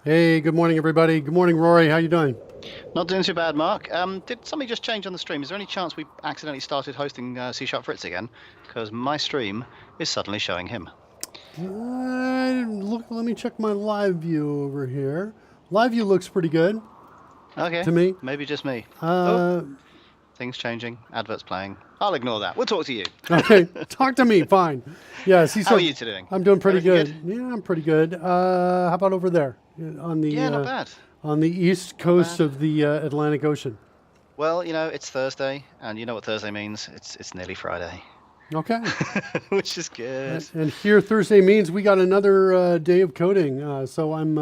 Hey, good morning, everybody. Good morning, Rory. How you doing? Not doing too bad, Mark. Did something just change on the stream? Is there any chance we accidentally started hosting C Sharp Fritz again? Because my stream is suddenly showing him. Look, let me check my live view over here. Live view looks pretty good Okay, to me. maybe just me. Oh, Uh, things changing. Adverts playing. I'll ignore that. We'll talk to you. okay, talk to me. Fine. Yeah, How are you two doing? I'm doing pretty Everything good? good. Yeah, I'm pretty good. How about over there on Yeah, not bad. the east Not coast bad. of the Atlantic Ocean? Well, it's Thursday, and you know what Thursday means? It's nearly Friday, Okay. which is good. And here Thursday means we got another day of coding. So I'm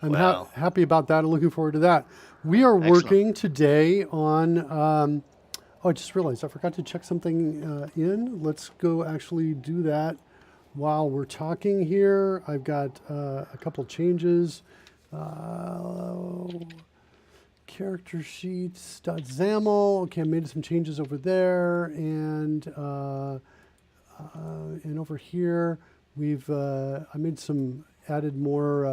Well, happy about that. I'm looking forward to that. We are excellent. working today on. Oh, I just realized I forgot to check something in. Let's go actually do that while we're talking here. I've got a couple changes. Uh, Character sheets .xaml. Okay, I made some changes over there, and over here we've I made some added more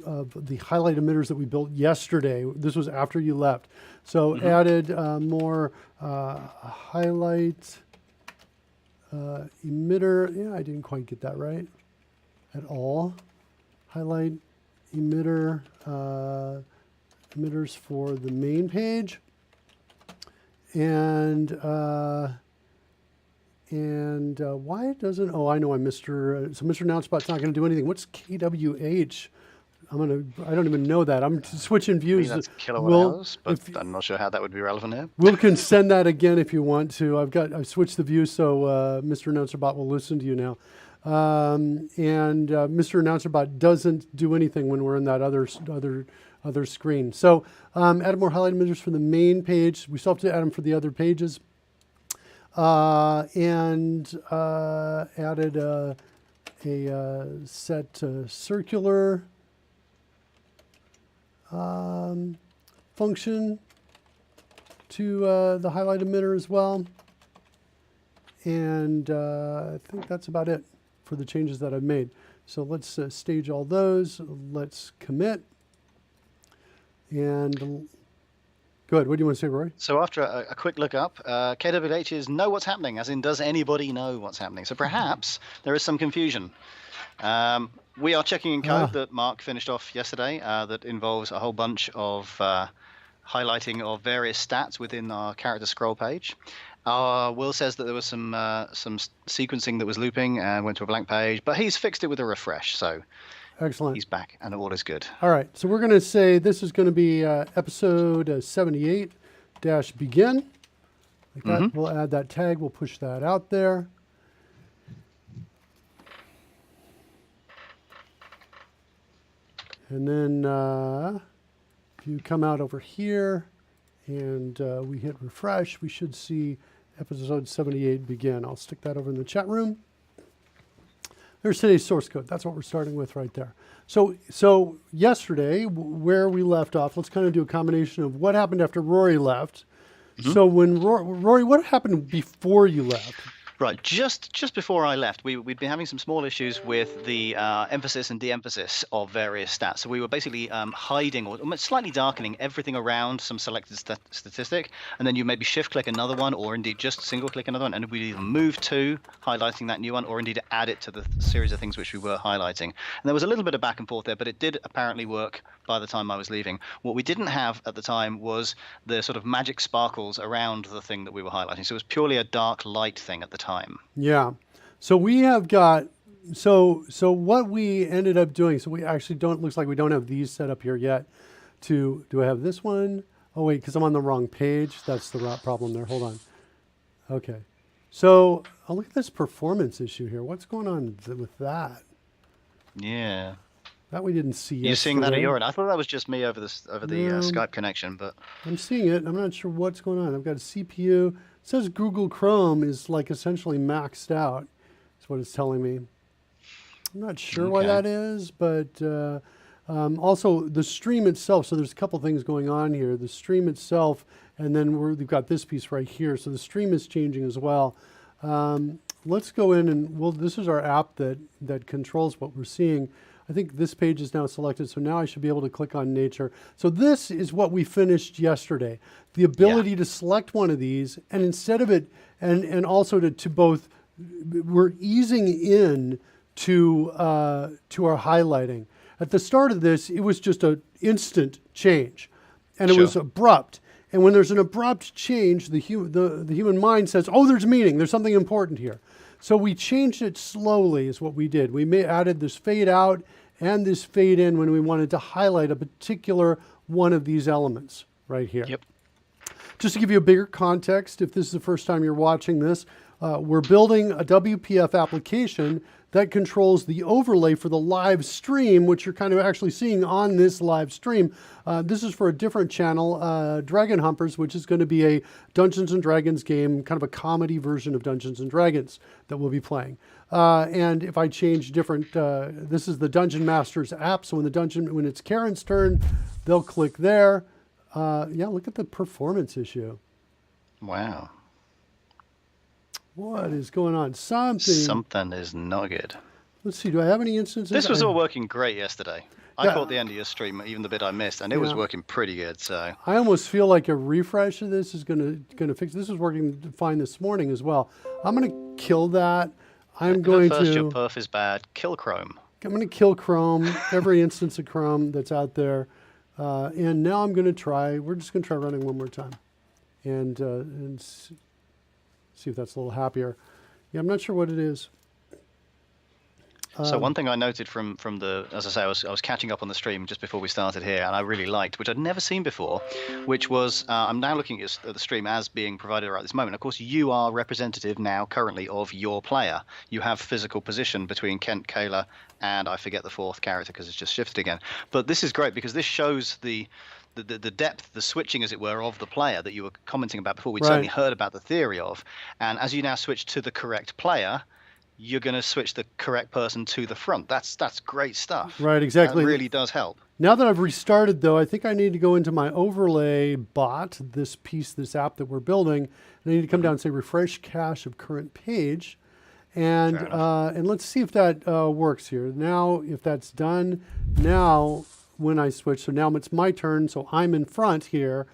of the highlight emitters that we built yesterday. This was after you left, so added more highlight emitter. Yeah, I didn't quite get that right at all. Highlight emitter emitters for the main page, and why doesn't, oh, I know, so Mr. Announcebot's not going to do anything. What's KWH? I don't even know that. I'm switching I mean, views. that's kilowatt Will, hours, but I'm not sure how that would be relevant here. Will can send that again if you want to. I've switched the view so Mr. Announcebot will listen to you now. Mr. Announcebot doesn't do anything when we're in that other screen. So added more highlight emitters for the main page. We still have to add them for the other pages. Added a set circular function to the highlight emitter as well. And I think that's about it for the changes that I've made. So let's stage all those. Let's commit. And good. What do you want to say, Rory? So after a quick look up, KWH is know what's happening, as in does anybody know what's happening? So perhaps there is some confusion. We are checking in code that Mark finished off yesterday that involves a whole bunch of highlighting of various stats within our character scroll page. Will says that there was some sequencing that was looping and went to a blank page, but he's fixed it with a refresh, so excellent. He's back and all is good. All right, so we're going to say this is going to be episode 78 begin. Like that. We'll add that tag. We'll push that out there. And then if you come out over here and we hit refresh, we should see episode 78 begin. I'll stick that over in the chat room. There's today's source code. That's what we're starting with right there. So yesterday, where we left off, let's kind of do a combination of what happened after Rory left. So when Rory, what happened before you left? Right, just before I left, we'd been having some small issues with the emphasis and de-emphasis of various stats. So we were basically hiding or slightly darkening everything around some selected statistic, and then you maybe shift-click another one, or indeed just single-click another one, and we'd either move to highlighting that new one, or indeed add it to the series of things which we were highlighting. And there was a little bit of back and forth there, but it did apparently work by the time I was leaving. What we didn't have at the time was the sort of magic sparkles around the thing that we were highlighting. So it was purely a dark light thing at the time. Yeah. So we have got, so what we ended up doing, so we actually looks like we don't have these set up here yet. Do I have this one? Oh wait, because I'm on the wrong page. That's the problem there. Hold on. Okay. So I'll look at this performance issue here. What's going on with that? Yeah. That we didn't see. You're seeing that at your end. I thought that was just me over the Skype connection, but I'm seeing it. I'm not sure what's going on. I've got a CPU. It says Google Chrome is like essentially maxed out. That's what it's telling me. I'm not sure why that is, but also the stream itself. So there's a couple things going on here. The stream itself, and then we've got this piece right here. So the stream is changing as well. let's go in and this is our app that controls what we're seeing. I think this page is now selected, so now I should be able to click on nature. So this is what we finished yesterday. The ability to select one of these, and instead of it, and also to both, we're easing in to our highlighting. At the start of this, it was just an instant change, and it was abrupt. And when there's an abrupt change, the human mind says, oh, there's meaning, there's something important here. So we changed it slowly is what we did. We added this fade out and this fade in when we wanted to highlight a particular one of these elements right here. Yep. Just to give you a bigger context, if this is the first time you're watching this, we're building a WPF application that controls the overlay for the live stream, which you're kind of actually seeing on this live stream. This is for a different channel, Dragon Humpers, which is going to be a Dungeons & Dragons game, kind of a comedy version of Dungeons & Dragons that we'll be playing. And if I change different, this is the Dungeon Master's app, so when it's Karen's turn, they'll click there. Yeah, look at the performance issue. Wow. What is going on? Something is not good. Let's see, do I have any instances? This was all working great yesterday. I caught the end of your stream, even the bit I missed, and it was working pretty good. So I almost feel like a refresh of this is going to fix. This was working fine this morning as well. I'm going to kill that. I'm going first, to. Your perf is bad. Kill Chrome. I'm going to kill Chrome. Every instance of Chrome that's out there, and now I'm going to try. We're just going to try running one more time, and see if that's a little happier. Yeah, I'm not sure what it is. So one thing I noted from the, as I say, I was catching up on the stream just before we started here, and I really liked, which I'd never seen before, which was, I'm now looking at the stream as being provided right at this moment. Of course, you are representative now currently of your player. You have physical position between Kent, Kayla, and I forget the fourth character because it's just shifted again. But this is great because this shows the depth, the switching, as it were, of the player that you were commenting about before. We'd certainly heard about the theory of. And as you now switch to the correct player, you're going to switch the correct person to the front. That's great stuff. Right, exactly. That really does help. Now that I've restarted, though, I think I need to go into my overlay bot, this app that we're building. And I need to come down and say refresh cache of current page. And let's see if that works here. Now, if that's done, now when I switch, so now it's my turn, so I'm in front here.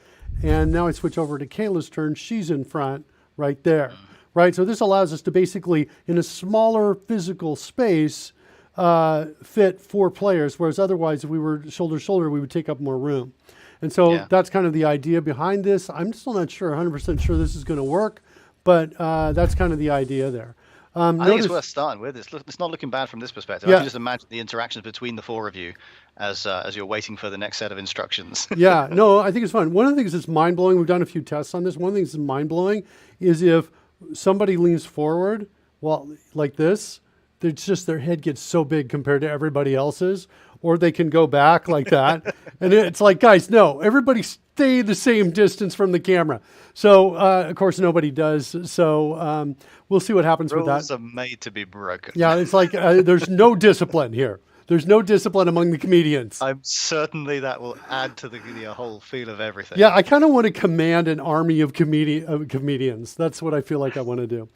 And now I switch over to Kayla's turn. She's in front right there. Right, so this allows us to basically, in a smaller physical space, fit 4 players, whereas otherwise, if we were shoulder to shoulder, we would take up more room. And so that's kind of the idea behind this. I'm still not sure, 100% sure this is going to work, but that's kind of the idea there. I think it's worth starting with. It's not looking bad from this perspective. I can just imagine the interactions between the 4 of you as you're waiting for the next set of instructions. Yeah, no, I think it's fun. One of the things that's mind-blowing, we've done a few tests on this, one of the things that's mind-blowing is if somebody leans forward, well, like this, it's just their head gets so big compared to everybody else's, or they can go back like that. And it's like, guys, no, everybody stay the same distance from the camera. So, of course, nobody does. So we'll see what happens with that. Rules are made to be broken. Yeah, it's like there's no discipline here. There's no discipline among the comedians. I'm certainly that will add to the whole feel of everything. Yeah, I kind of want to command an army of comedians. That's what I feel like I want to do.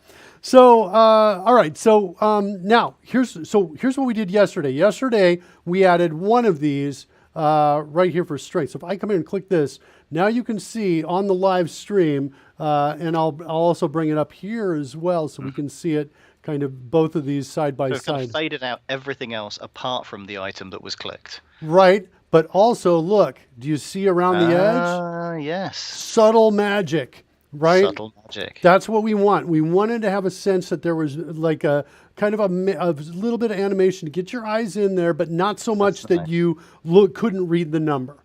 So, all right. So now here's what we did yesterday. Yesterday we added one of these right here for strength. So if I come in and click this, now you can see on the live stream, and I'll also bring it up here as well, so we can see it. Kind of both of these side by side. Kind of faded out everything else apart from the item that was clicked. Right, but also look, do you see around the edge? Yes. Subtle magic, right? Subtle magic. That's what we want. We wanted to have a sense that there was like a kind of a little bit of animation to get your eyes in there, but not so much that you couldn't read the number.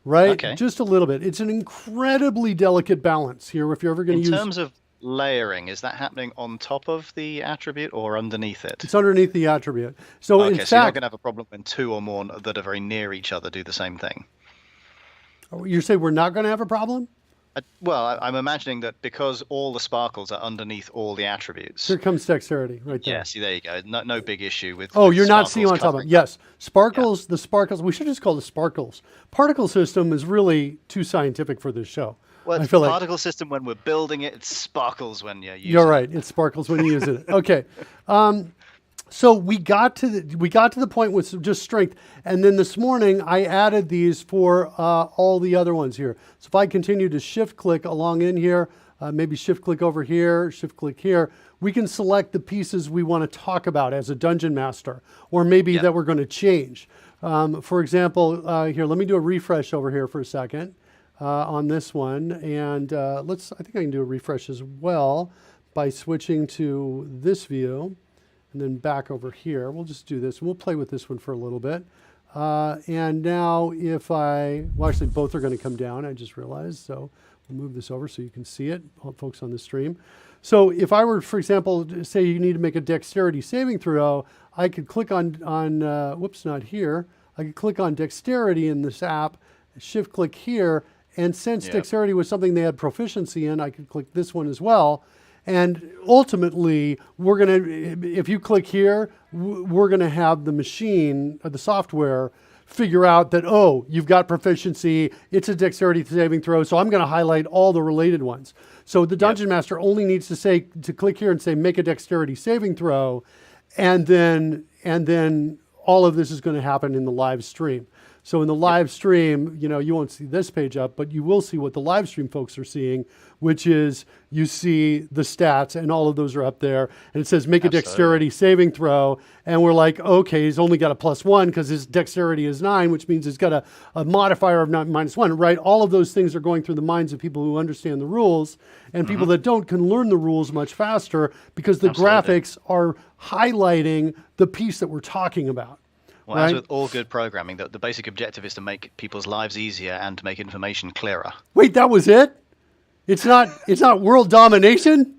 Right? Okay. Just a little bit. It's an incredibly delicate balance here if you're ever going to use... In terms of layering, is that happening on top of the attribute or underneath it? It's underneath the attribute. So in fact, so you're not going to have a problem when 2 or more that are very near each other do the same thing. You say we're not going to have a problem? Well, I'm imagining that because all the sparkles are underneath all the attributes. Here comes dexterity right there. Yeah, see, there you go. No big issue with. Oh, with you're not seeing on top of it. Yes, sparkles. Yeah. The sparkles. We should just call it the sparkles. Particle system is really too scientific for this show. Well, I it's feel like particle system when we're building it. It sparkles when you're using you're right. It sparkles when you use it. Okay. So we got to the point with just strength, and then this morning I added these for all the other ones here. So if I continue to shift click along in here, maybe shift click over here, shift click here, we can select the pieces we want to talk about as a dungeon master, or maybe that we're going to change. For example, here, let me do a refresh over here for a second on this one, and I think I can do a refresh as well by switching to this view. And then back over here, we'll just do this. We'll play with this one for a little bit. And now if well, actually both are going to come down, I just realized. So we'll move this over so you can see it, folks on the stream. So if I were, for example, to say you need to make a dexterity saving throw, I could click on whoops, not here. I could click on dexterity in this app, shift click here. And since dexterity was something they had proficiency in, I could click this one as well. And ultimately, if you click here, we're going to have the machine, or the software, figure out that, oh, you've got proficiency, it's a dexterity saving throw, so I'm going to highlight all the related ones. So the Dungeon Master only needs to click here and say, make a dexterity saving throw, and then all of this is going to happen in the live stream. So in the live stream, you won't see this page up, but you will see what the live stream folks are seeing, which is you see the stats and all of those are up there. And it says make a dexterity saving throw. And we're like, okay, he's only got a +1 because his dexterity is 9, which means he's got a modifier of -1, right? All of those things are going through the minds of people who understand the rules, and people that don't can learn the rules much faster because the graphics are highlighting the piece that we're talking about. Well, as with all good programming, the basic objective is to make people's lives easier and to make information clearer. Wait, that was it? It's not world domination?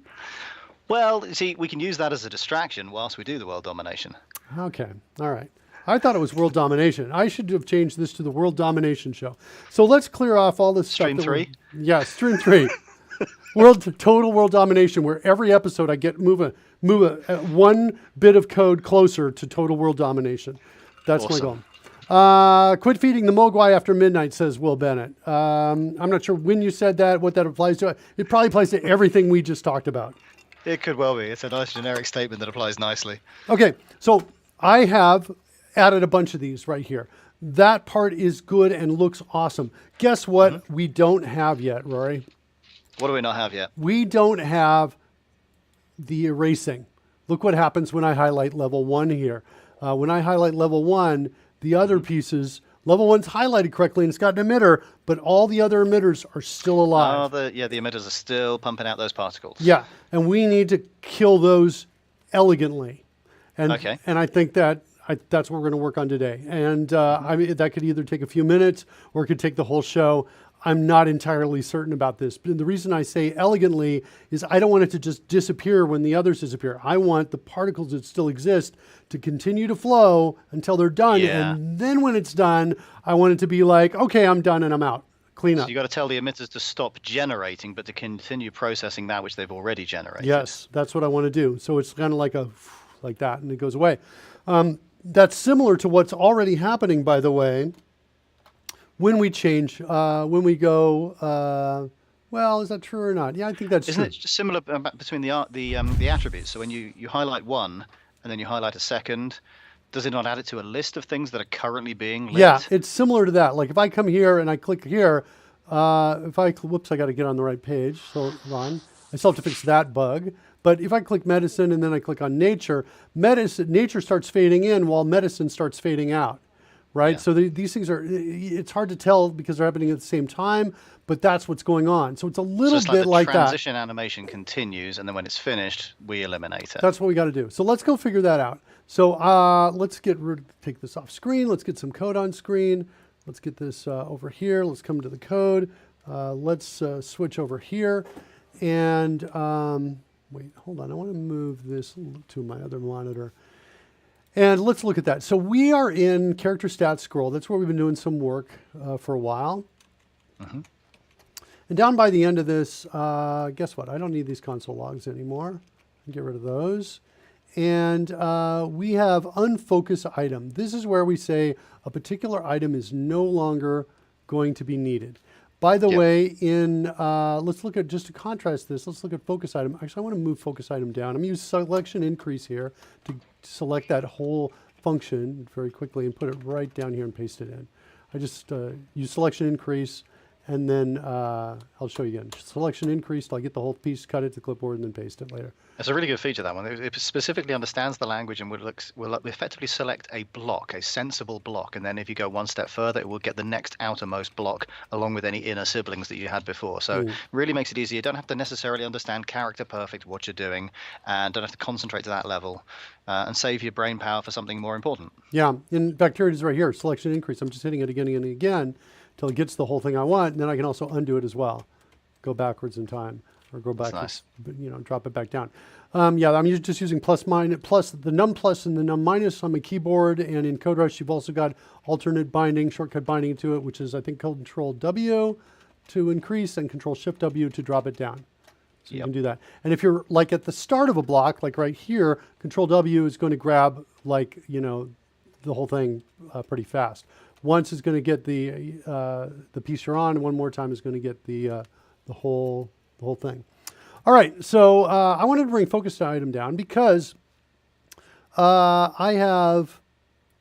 Well, see, we can use that as a distraction whilst we do the world domination. Okay, all right. I thought it was world domination. I should have changed this to the world domination show. So let's clear off all this Stream stuff. Stream 3? Stream 3. Total world domination, where every episode I get move one bit of code closer to total world domination. That's awesome. my goal. Quit feeding the mogwai after midnight, says Will Bennett. I'm not sure when you said that, what that applies to. It probably applies to everything we just talked about. It could well be. It's a nice generic statement that applies nicely. Okay, so I have added a bunch of these right here. That part is good and looks awesome. Guess what we don't have yet, Rory? What do we not have yet? We don't have the erasing. Look what happens when I highlight level 1 here. When I highlight level 1, the other pieces, level 1's highlighted correctly and it's got an emitter, but all the other emitters are still alive. The emitters are still pumping out those particles. Yeah, and we need to kill those elegantly. And I think that's what we're going to work on today. And I mean, that could either take a few minutes or it could take the whole show. I'm not entirely certain about this. But the reason I say elegantly is I don't want it to just disappear when the others disappear. I want the particles that still exist to continue to flow until they're done. Yeah. And then when it's done, I want it to be like, okay, I'm done and I'm out. Clean up. So you got to tell the emitters to stop generating, but to continue processing that which they've already generated. Yes, that's what I want to do. So it's kind of like like that, and it goes away. That's similar to what's already happening, by the way. When we change, when we go, well, is that true or not? Yeah, I think that's true. Isn't it just similar between the attributes? So when you highlight one and then you highlight a second, does it not add it to a list of things that are currently being lit? Yeah, it's similar to that. Like if I come here and I click here, whoops, I got to get on the right page. So Ron, I still have to fix that bug. But if I click medicine and then I click on nature, nature starts fading in while medicine starts fading out. Right? Yeah. So these things it's hard to tell because they're happening at the same time, but that's what's going on. So it's a little bit like that. The transition animation continues, and then when it's finished, we eliminate it. That's what we got to do. So let's go figure that out. So let's take this off screen. Let's get some code on screen. Let's get this over here. Let's come to the code. Let's switch over here. And wait, hold on. I want to move this to my other monitor. And let's look at that. So we are in character stats scroll. That's where we've been doing some work for a while. And down by the end of this, guess what? I don't need these console logs anymore. Get rid of those. And we have unfocused item. This is where we say a particular item is no longer going to be needed. By the Yep. way, let's look at, just to contrast this, let's look at focus item. Actually, I want to move focus item down. I'm going to use selection increase here to select that whole function very quickly and put it right down here and paste it in. I just use selection increase, and then I'll show you again. Selection increase, I'll get the whole piece, cut it to clipboard, and then paste it later. It's a really good feature, that one. It specifically understands the language and will effectively select a block, a sensible block, and then if you go one step further, it will get the next outermost block along with any inner siblings that you had before. So it really makes it easy. You don't have to necessarily understand character perfect what you're doing, and don't have to concentrate to that level, and save your brain power for something more important. Yeah, in fact, here it is right here, selection increase. I'm just hitting it again and again until it gets the whole thing I want, and then I can also undo it as well. Go backwards in time, or go back, nice. Drop it back down. Yeah, I'm just using the num plus and the num minus on my keyboard, and in CodeRushed, you've also got alternate binding, shortcut binding to it, which is, I think, Control W to increase and Control Shift W to drop it down. So you can do that. And if you're like at the start of a block, like right here, Control W is going to grab the whole thing pretty fast. Once it's going to get the piece you're on, and one more time is going to get the whole thing. All right, so I wanted to bring focus item down because I have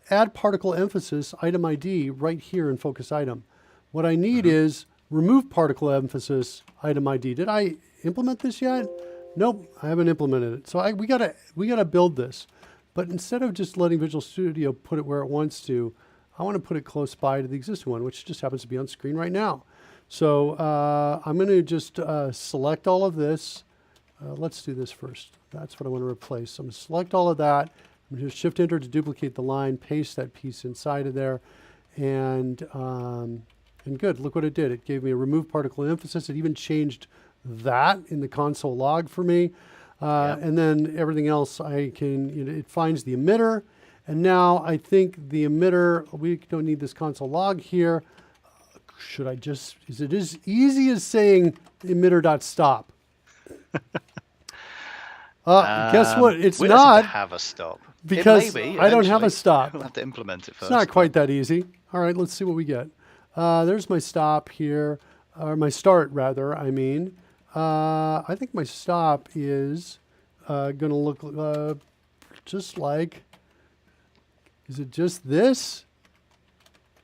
add particle emphasis item ID right here in focus item. What I need is remove particle emphasis item ID. Did I implement this yet? Nope, I haven't implemented it. So we gotta build this. But instead of just letting Visual Studio put it where it wants to, I want to put it close by to the existing one, which just happens to be on screen right now. So I'm going to just select all of this. Let's do this first. That's what I want to replace. So I'm going to select all of that. I'm going to Shift Enter to duplicate the line, paste that piece inside of there, and good. Look what it did. It gave me a remove particle emphasis. It even changed that in the console log for me. And then everything else it finds the emitter. And now I think the emitter, we don't need this console log here. Is it as easy as saying emitter.stop? Guess what? It's we not. Don't have a stop. Because I don't have a stop. We'll have to implement it first. It's not quite that easy. All right, let's see what we get. There's my stop here, or my start rather, I mean. I think my stop is going to look just like, is it just this?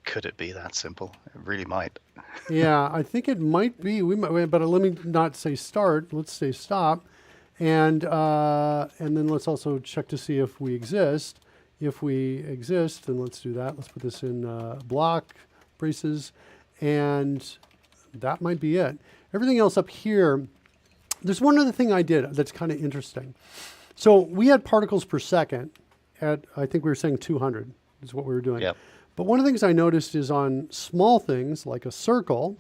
Could it be that simple? It really might. Yeah, I think it might be. But let me not say start. Let's say stop, and then let's also check to see if we exist. If we exist, then let's do that. Let's put this in block braces, and that might be it. Everything else up here. There's one other thing I did that's kind of interesting. So we had particles per second at, I think we were saying 200 is what we were doing. Yep. But one of the things I noticed is on small things like a circle,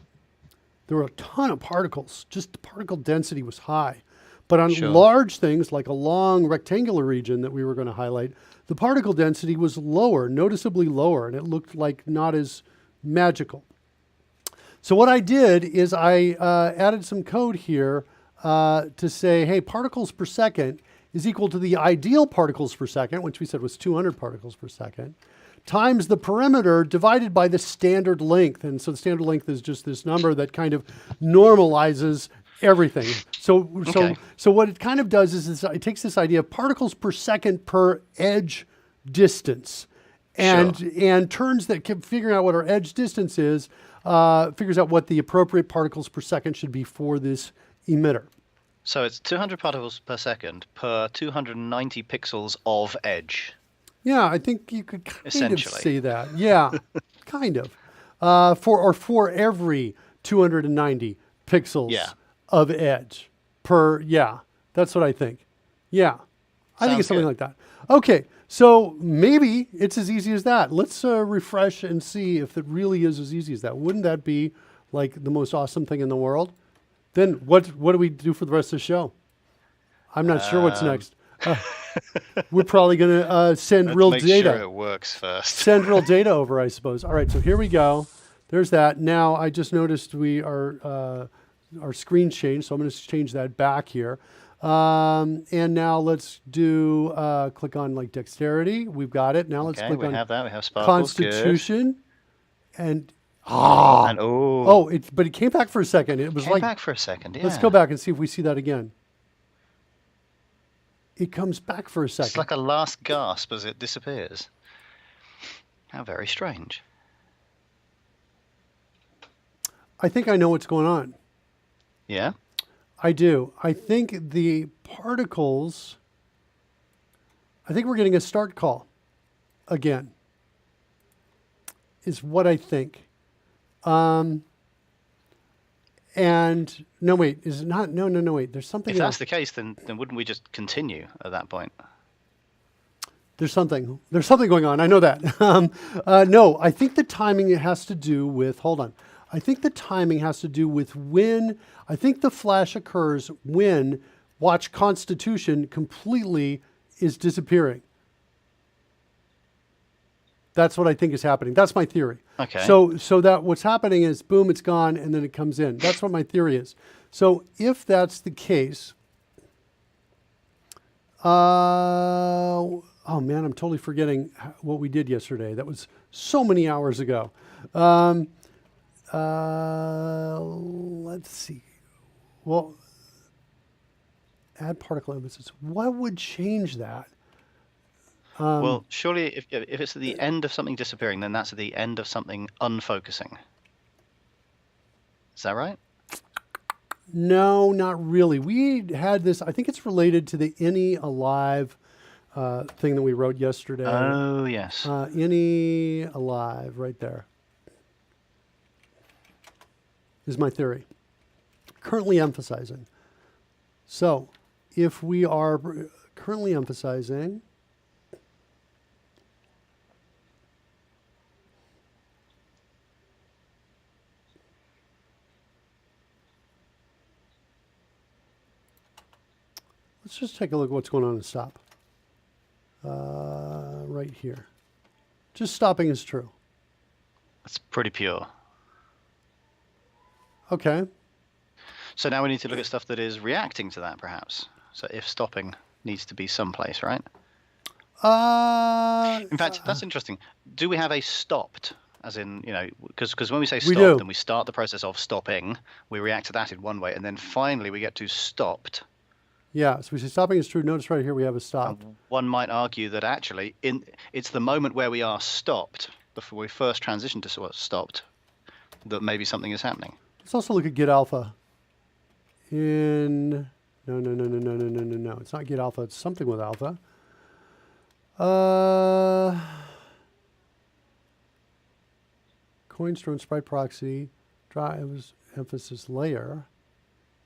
there were a ton of particles. Just the particle density was high. But on large things like a long rectangular region that we were going to highlight, the particle density was lower, noticeably lower, and it looked like not as magical. So what I did is I added some code here to say, hey, particles per second is equal to the ideal particles per second, which we said was 200 particles per second, times the perimeter divided by the standard length. And so the standard length is just this number that kind of normalizes everything. So what it kind of does is it takes this idea of particles per second per edge distance and turns that, figuring out what our edge distance is, figures out what the appropriate particles per second should be for this emitter. So it's 200 particles per second per 290 pixels of edge. Yeah, I think you could kind of say that. Yeah, kind of. For every 290 pixels of edge per, that's what I think. Yeah, I think it's something like that. Okay, so maybe it's as easy as that. Let's refresh and see if it really is as easy as that. Wouldn't that be like the most awesome thing in the world? Then what do we do for the rest of the show? I'm not sure what's next. We're probably going to send real data. Make sure it works first. Send real data over, I suppose. All right, so here we go. There's that. Now I just noticed our screen changed, so I'm going to change that back here. And now let's do click on like dexterity. We've got it. Now let's click on have that. We have sparkles. constitution. Good. And Ah. And Oh, but it came back for a second. It was came like, back for a second. Yeah. let's go back and see if we see that again. It comes back for a It's second. like a last gasp as it disappears. How very strange. I think I know what's going on. Yeah. I do. I think the particles, I think we're getting a start call again, is what I think. And no, wait, is it not? No, wait. There's something If else. that's the case, then wouldn't we just continue at that point? There's something going on. I know that. No, I think the timing has to do with, hold on. I think the timing has to do with when, I think the flash occurs when watch Constitution completely is disappearing. That's what I think is happening. That's my theory. Okay. So that what's happening is boom, it's gone, and then it comes in. That's what my theory is. So if that's the case, oh man, I'm totally forgetting what we did yesterday. That was so many hours ago. Let's see. Well, add particle emphasis. What would change that? Well, surely if it's at the end of something disappearing, then that's at the end of something unfocusing. Is that right? No, not really. We had this, I think it's related to the any alive thing that we wrote yesterday. Oh, yes. Any alive, right there, is my theory. Currently emphasizing. So if we are currently emphasizing, let's just take a look at what's going on in stop. Right here. Just stopping is true. That's pretty pure. Okay. So now we need to look at stuff that is reacting to that, perhaps. So if stopping needs to be someplace, right? In fact, that's interesting. Do we have a stopped? As in, because when we say stopped, then we start the process of stopping. We react to that in one way, and then finally we get to stopped. Yeah, so we say stopping is true. Notice right here we have a stop. One might argue that actually it's the moment where we are stopped, before we first transition to stopped, that maybe something is happening. Let's also look at get alpha. No. It's not get alpha. It's something with alpha. Coin, drone, sprite proxy, drives, emphasis layer.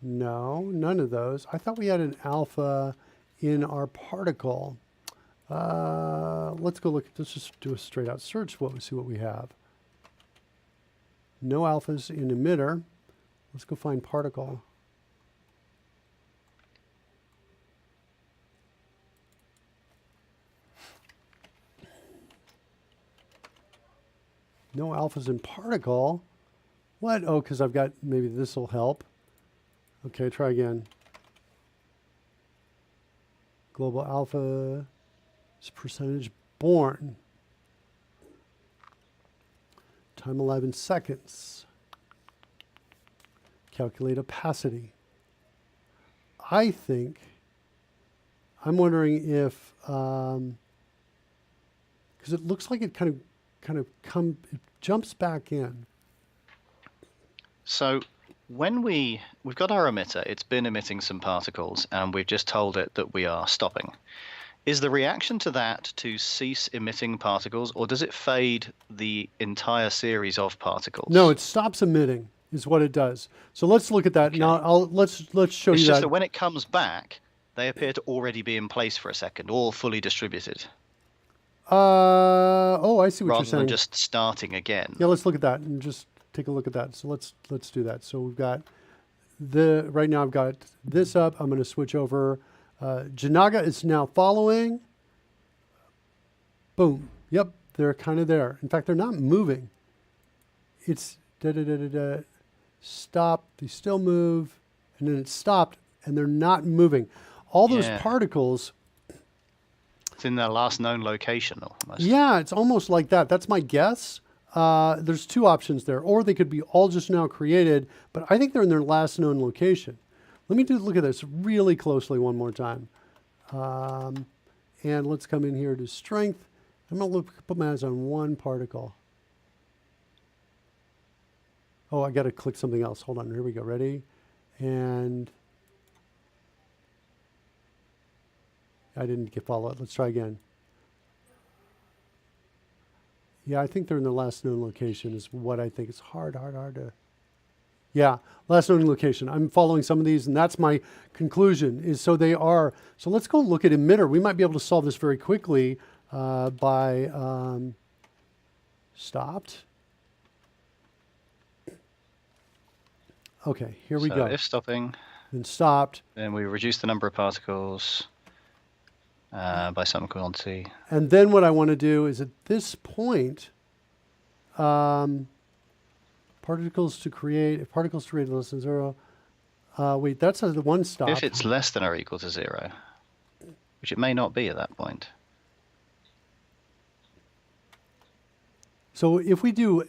No, none of those. I thought we had an alpha in our particle. Let's go look. Let's just do a straight out search. See what we have. No alphas in emitter. Let's go find particle. No alphas in particle. What? Oh, because I've got, maybe this will help. Okay, try again. Global alpha is percentage born. Time 11 seconds. Calculate opacity. I'm wondering if, because it looks like it kind of it jumps back in. So when we've got our emitter, it's been emitting some particles, and we've just told it that we are stopping. Is the reaction to that to cease emitting particles, or does it fade the entire series of particles? No, it stops emitting is what it does. So let's look at that. Okay. Now let's show it's you just that. that when it comes back, they appear to already be in place for a second, all fully distributed. Oh, I see what you're saying. Rather than just starting again. Yeah, let's look at that and just take a look at that. So let's do that. So we've got right now I've got this up. I'm going to switch over. Janaga is now following. Boom. Yep, they're kind of there. In fact, they're not moving. It's stop. They still move, and then it stopped, and they're not moving. All those particles. It's in their last known location almost. Yeah, it's almost like that. That's my guess. there's two options there, or they could be all just now created, but I think they're in their last known location. Let me look at this really closely one more time. And let's come in here to strength. I'm going to put my eyes on one particle. Oh, I got to click something else. Hold on. Here we go. Ready? And I didn't follow it. Let's try again. Yeah, I think they're in the last known location is what I think. It's hard to... Yeah, last known location. I'm following some of these, and that's my conclusion, is so they are. So let's go look at emitter. We might be able to solve this very quickly by stopped. Okay, here we go. If stopping. Then stopped. Then we reduce the number of particles by some quantity. And then what I want to do is at this point, particles to create, if particles to create less than 0. Wait, that's the one stop. If it's less than or equal to 0, which it may not be at that point. So if we do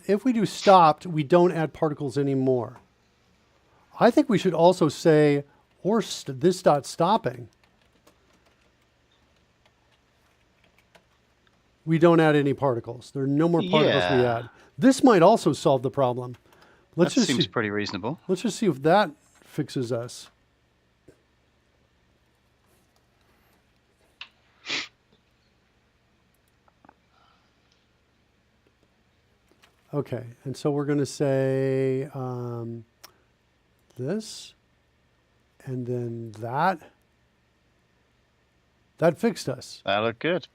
stopped, we don't add particles anymore. I think we should also say, or this dot stopping. We don't add any particles. There are no more particles we add. This might also solve the problem. That seems pretty reasonable. Let's just see if that fixes us. Okay, and so we're going to say this, and then that. That fixed us. That looked good.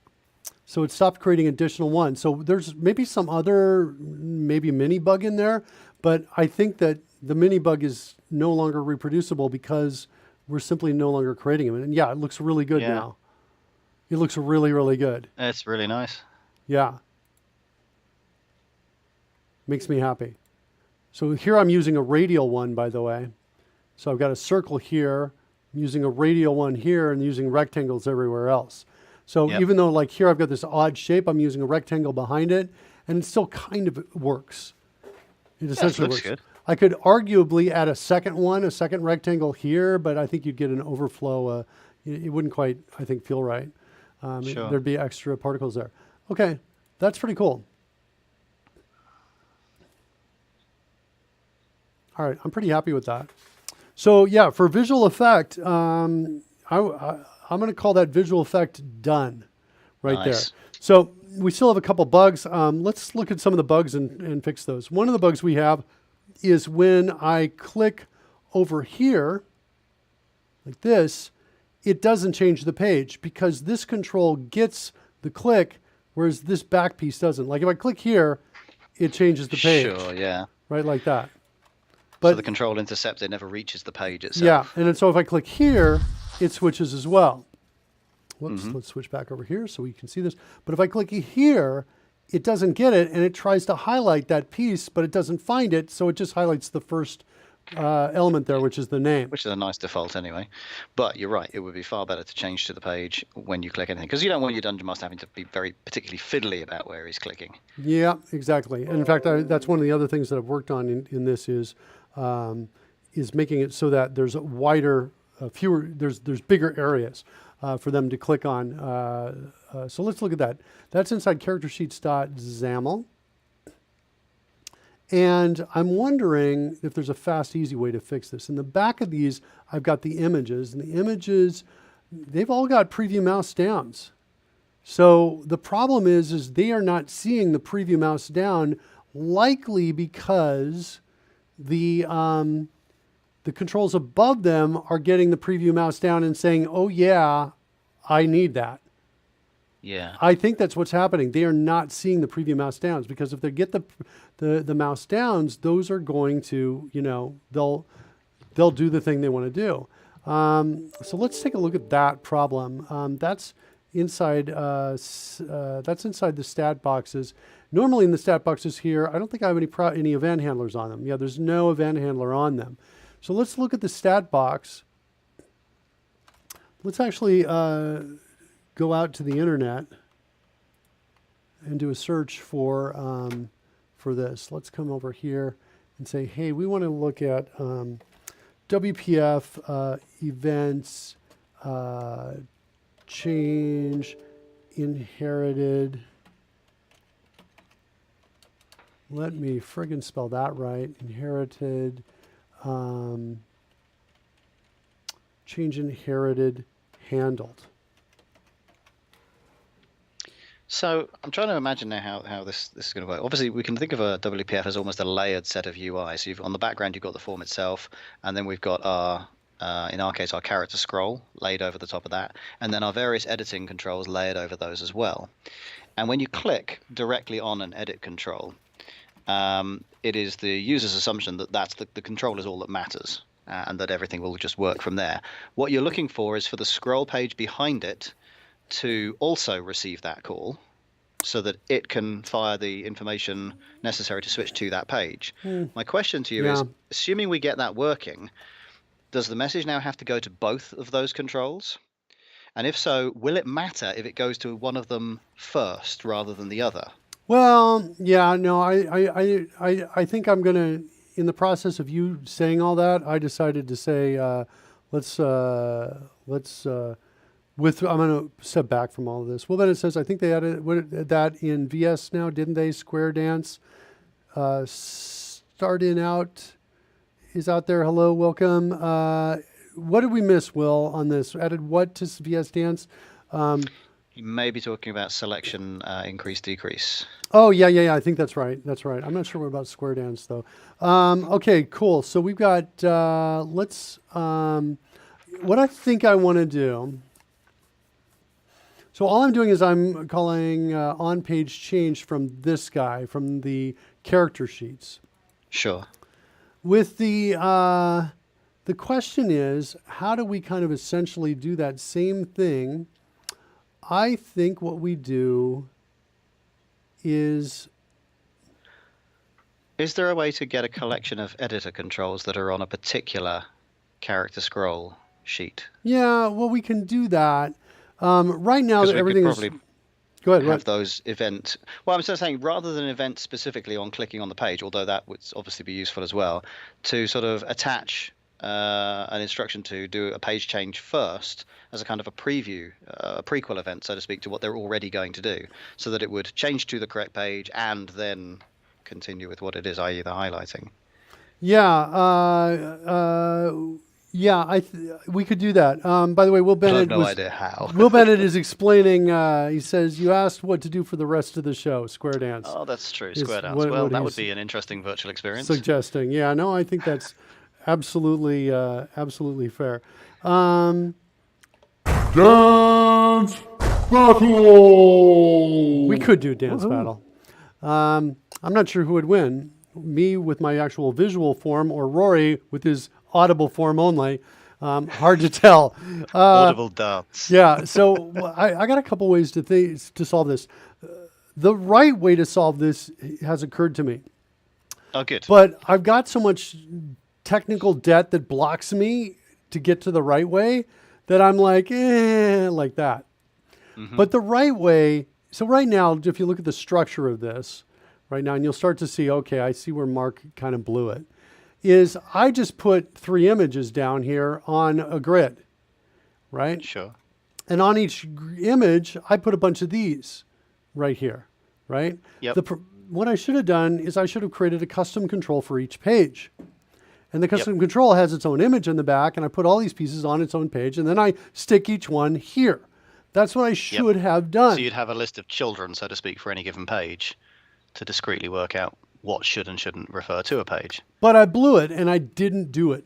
So it stopped creating additional ones. So there's maybe some other, maybe mini bug in there, but I think that the mini bug is no longer reproducible because we're simply no longer creating them. And yeah, it looks really good now. It looks really, really good. It's really nice. Yeah. Makes me happy. So here I'm using a radial one, by the way. So I've got a circle here, I'm using a radial one here, and using rectangles everywhere else. So even though like here I've got this odd shape, I'm using a rectangle behind it, and it still kind of works. It essentially works. Good. I could arguably add a second one, a second rectangle here, but I think you'd get an overflow. It wouldn't quite, I think, feel right. There'd be extra particles there. Okay, that's pretty cool. All right, I'm pretty happy with that. So yeah, for visual effect, I'm going to call that visual effect done right there. So we still have a couple bugs. Let's look at some of the bugs and fix those. One of the bugs we have is when I click over here like this, it doesn't change the page because this control gets the click, whereas this back piece doesn't. Like if I click here, it changes the page. Sure, yeah. Right, like that. But, so the control interceptor never reaches the page itself. Yeah, and then so if I click here, it switches as well. Whoops, let's switch back over here so we can see this. But if I click here, it doesn't get it, and it tries to highlight that piece, but it doesn't find it, so it just highlights the first element there, which is the name. Which is a nice default anyway. But you're right, it would be far better to change to the page when you click anything, because you don't want your Dungeon Master having to be very particularly fiddly about where he's clicking. Yeah, exactly. And in fact, that's one of the other things that I've worked on in this is making it so that there's a wider, there's bigger areas for them to click on. So let's look at that. That's inside charactersheets.xaml. And I'm wondering if there's a fast, easy way to fix this. In the back of these, I've got the images. And the images, they've all got preview mouse downs. So the problem is they are not seeing the preview mouse down, likely because the controls above them are getting the preview mouse down and saying, oh yeah, I need that. Yeah. I think that's what's happening. They are not seeing the preview mouse downs because if they get the mouse downs, those are going to, they'll do the thing they want to do. So let's take a look at that problem. That's inside the stat boxes. Normally in the stat boxes here, I don't think I have any event handlers on them. Yeah, there's no event handler on them. So let's look at the stat box. Let's actually go out to the internet and do a search for for this. Let's come over here and say, hey, we want to look at WPF events, change, inherited. Let me friggin' spell that right. Inherited, change inherited, handled. So I'm trying to imagine now how this is going to work. Obviously, we can think of a WPF as almost a layered set of UI. So on the background, you've got the form itself, and then we've got our, in our case, our character scroll laid over the top of that, and then our various editing controls layered over those as well. And when you click directly on an edit control, it is the user's assumption that that's the control is all that matters, and that everything will just work from there. What you're looking for is for the scroll page behind it to also receive that call so that it can fire the information necessary to switch to that page. My question to you is, assuming we get that working, does the message now have to go to both of those controls? And if so, will it matter if it goes to one of them first rather than the other? Well, yeah, no, I think I'm going to, in the process of you saying all that, I decided to say, I'm going to step back from all of this. Well, then it says, I think they added that in VS now, didn't they? Square Dance, starting out is out there. Hello, welcome. What did we miss, Will, on this? Added what to VS Dance? You may be talking about selection increase, decrease. Oh, yeah. I think that's right. I'm not sure what about Square Dance, though. Okay, cool. So we've got, what I think I want to do. So all I'm doing is I'm calling on-page change from this guy, from the character sheets. Sure. With the question is, how do we kind of essentially do that same thing? I think what we do is... Is there a way to get a collection of editor controls that are on a particular character scroll sheet? Yeah, well, we can do that. Right now, that everything is... Go ahead. Have those event. Well, I'm just saying, rather than event specifically on clicking on the page, although that would obviously be useful as well, to sort of attach an instruction to do a page change first as a kind of a preview, a prequel event, so to speak, to what they're already going to do, so that it would change to the correct page and then continue with what it is, i.e. the highlighting. Yeah, we could do that. By the way, Will Bennett I have no idea how. Will Bennett is explaining. He says, you asked what to do for the rest of the show, Square Dance. Oh, that's true, Square Dance. Well, that would be an interesting virtual experience. Suggesting. Yeah, no, I think that's absolutely fair. Dance battle! We could do dance battle. I'm not sure who would win. Me with my actual visual form or Rory with his audible form only. Hard to tell. Audible dance. Yeah, so I got a couple ways to solve this. The right way to solve this has occurred to me. Oh, good. But I've got so much technical debt that blocks me to get to the right way that I'm like that. Mm-hmm. But the right way, so right now, if you look at the structure of this right now, and you'll start to see, okay, I see where Mark kind of blew it, is I just put 3 images down here on a grid, right? Sure. And on each image, I put a bunch of these right here, right? Yep. What I should have done is I should have created a custom control for each page. And the custom control has its own image in the back, and I put all these pieces on its own page, and then I stick each one here. That's what I should have done. So you'd have a list of children, so to speak, for any given page to discreetly work out what should and shouldn't refer to a page. But I blew it, and I didn't do it.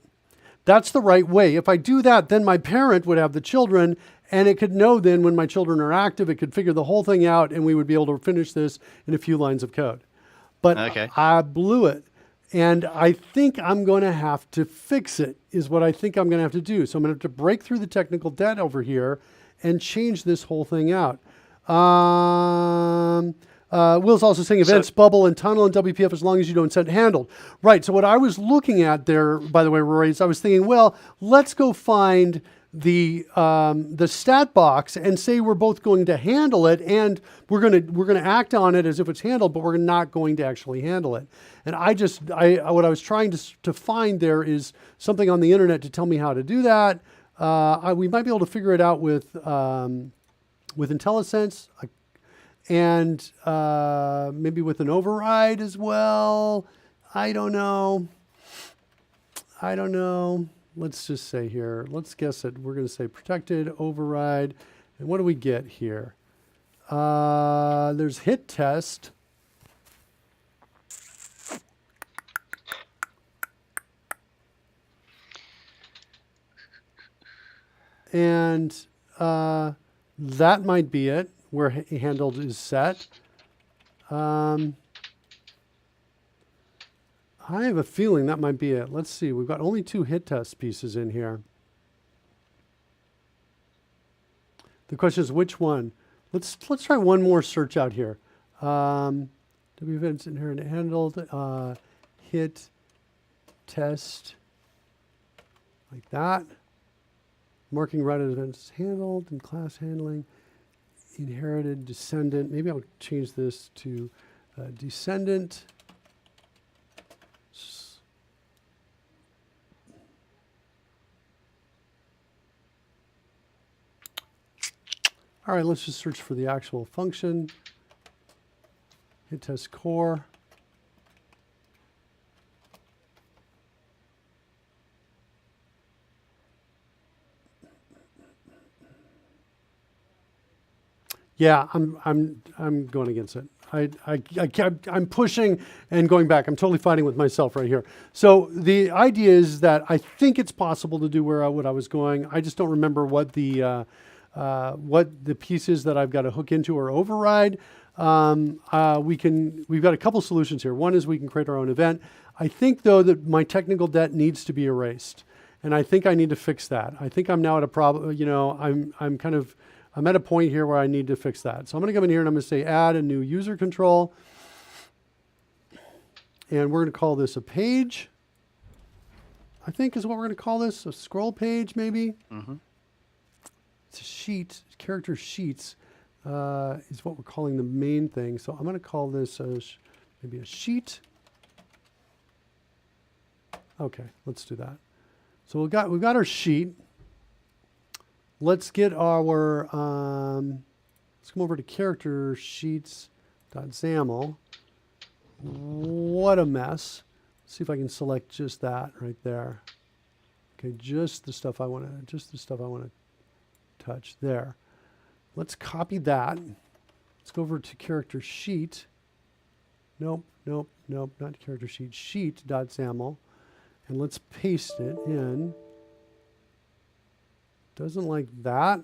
That's the right way. If I do that, then my parent would have the children, and it could know then when my children are active, it could figure the whole thing out, and we would be able to finish this in a few lines of code. But I blew it. And I think I'm going to have to fix it, is what I think I'm going to have to do. So I'm going to have to break through the technical debt over here and change this whole thing out. Will's also saying events, bubble, and tunnel in WPF as long as you don't set handled. Right, so what I was looking at there, by the way, Rory, is I was thinking, well, let's go find the stat box and say we're both going to handle it and we're gonna act on it as if it's handled, but we're not going to actually handle it. And what I was trying to find there is something on the internet to tell me how to do that. We might be able to figure it out with IntelliSense and maybe with an override as well. I don't know. Let's just say here, let's guess it. We're going to say protected override. And what do we get here? There's hit test. And that might be it, where handled is set. I have a feeling that might be it. Let's see. We've got only 2 hit test pieces in here. The question is which one? Let's try one more search out here. Events inherent handled, hit test, like that. Marking routed events handled and class handling, inherited descendant. Maybe I'll change this to descendant. All right, let's just search for the actual function. Hit test core. Yeah, I'm going against it. I'm pushing and going back. I'm totally fighting with myself right here. So the idea is that I think it's possible to do what I was going. I just don't remember what the pieces that I've got to hook into or override. We've got a couple solutions here. One is we can create our own event. I think though that my technical debt needs to be erased, and I think I need to fix that. I think I'm now at a problem. I'm at a point here where I need to fix that. So I'm going to come in here and I'm going to say add a new user control. And we're going to call this a page, I think is what we're going to call this. A scroll page, maybe. Mm-hmm. It's a sheet. Character sheets is what we're calling the main thing. So I'm going to call this maybe a sheet. Okay, let's do that. So we've got our sheet. Let's get our, let's come over to character sheets.xaml. What a mess. Let's see if I can select just that right there. Okay, just the stuff I want to touch there. Let's copy that. Let's go over to character sheet. Nope, not character sheet, sheet.xaml. And let's paste it in. Doesn't like that.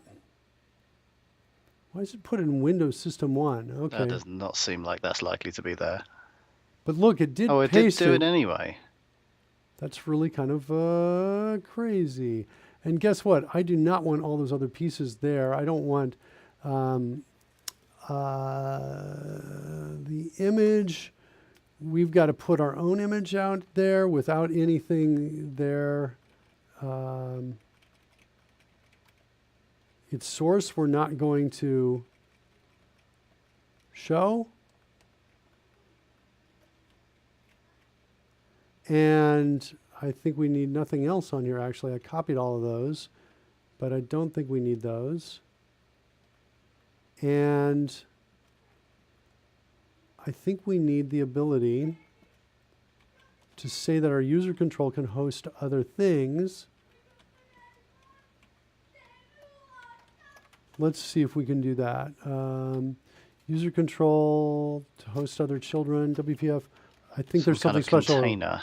Why is it put in Windows System 1? Okay. That does not seem like that's likely to be there. But look, it did it paste did do it anyway. That's really kind of crazy. And guess what? I do not want all those other pieces there. I don't want the image. We've got to put our own image out there without anything there. Its source we're not going to show. And I think we need nothing else on here, actually. I copied all of those, but I don't think we need those. And I think we need the ability to say that our user control can host other things. Let's see if we can do that. User control to host other children, WPF. I think there's something special. Container.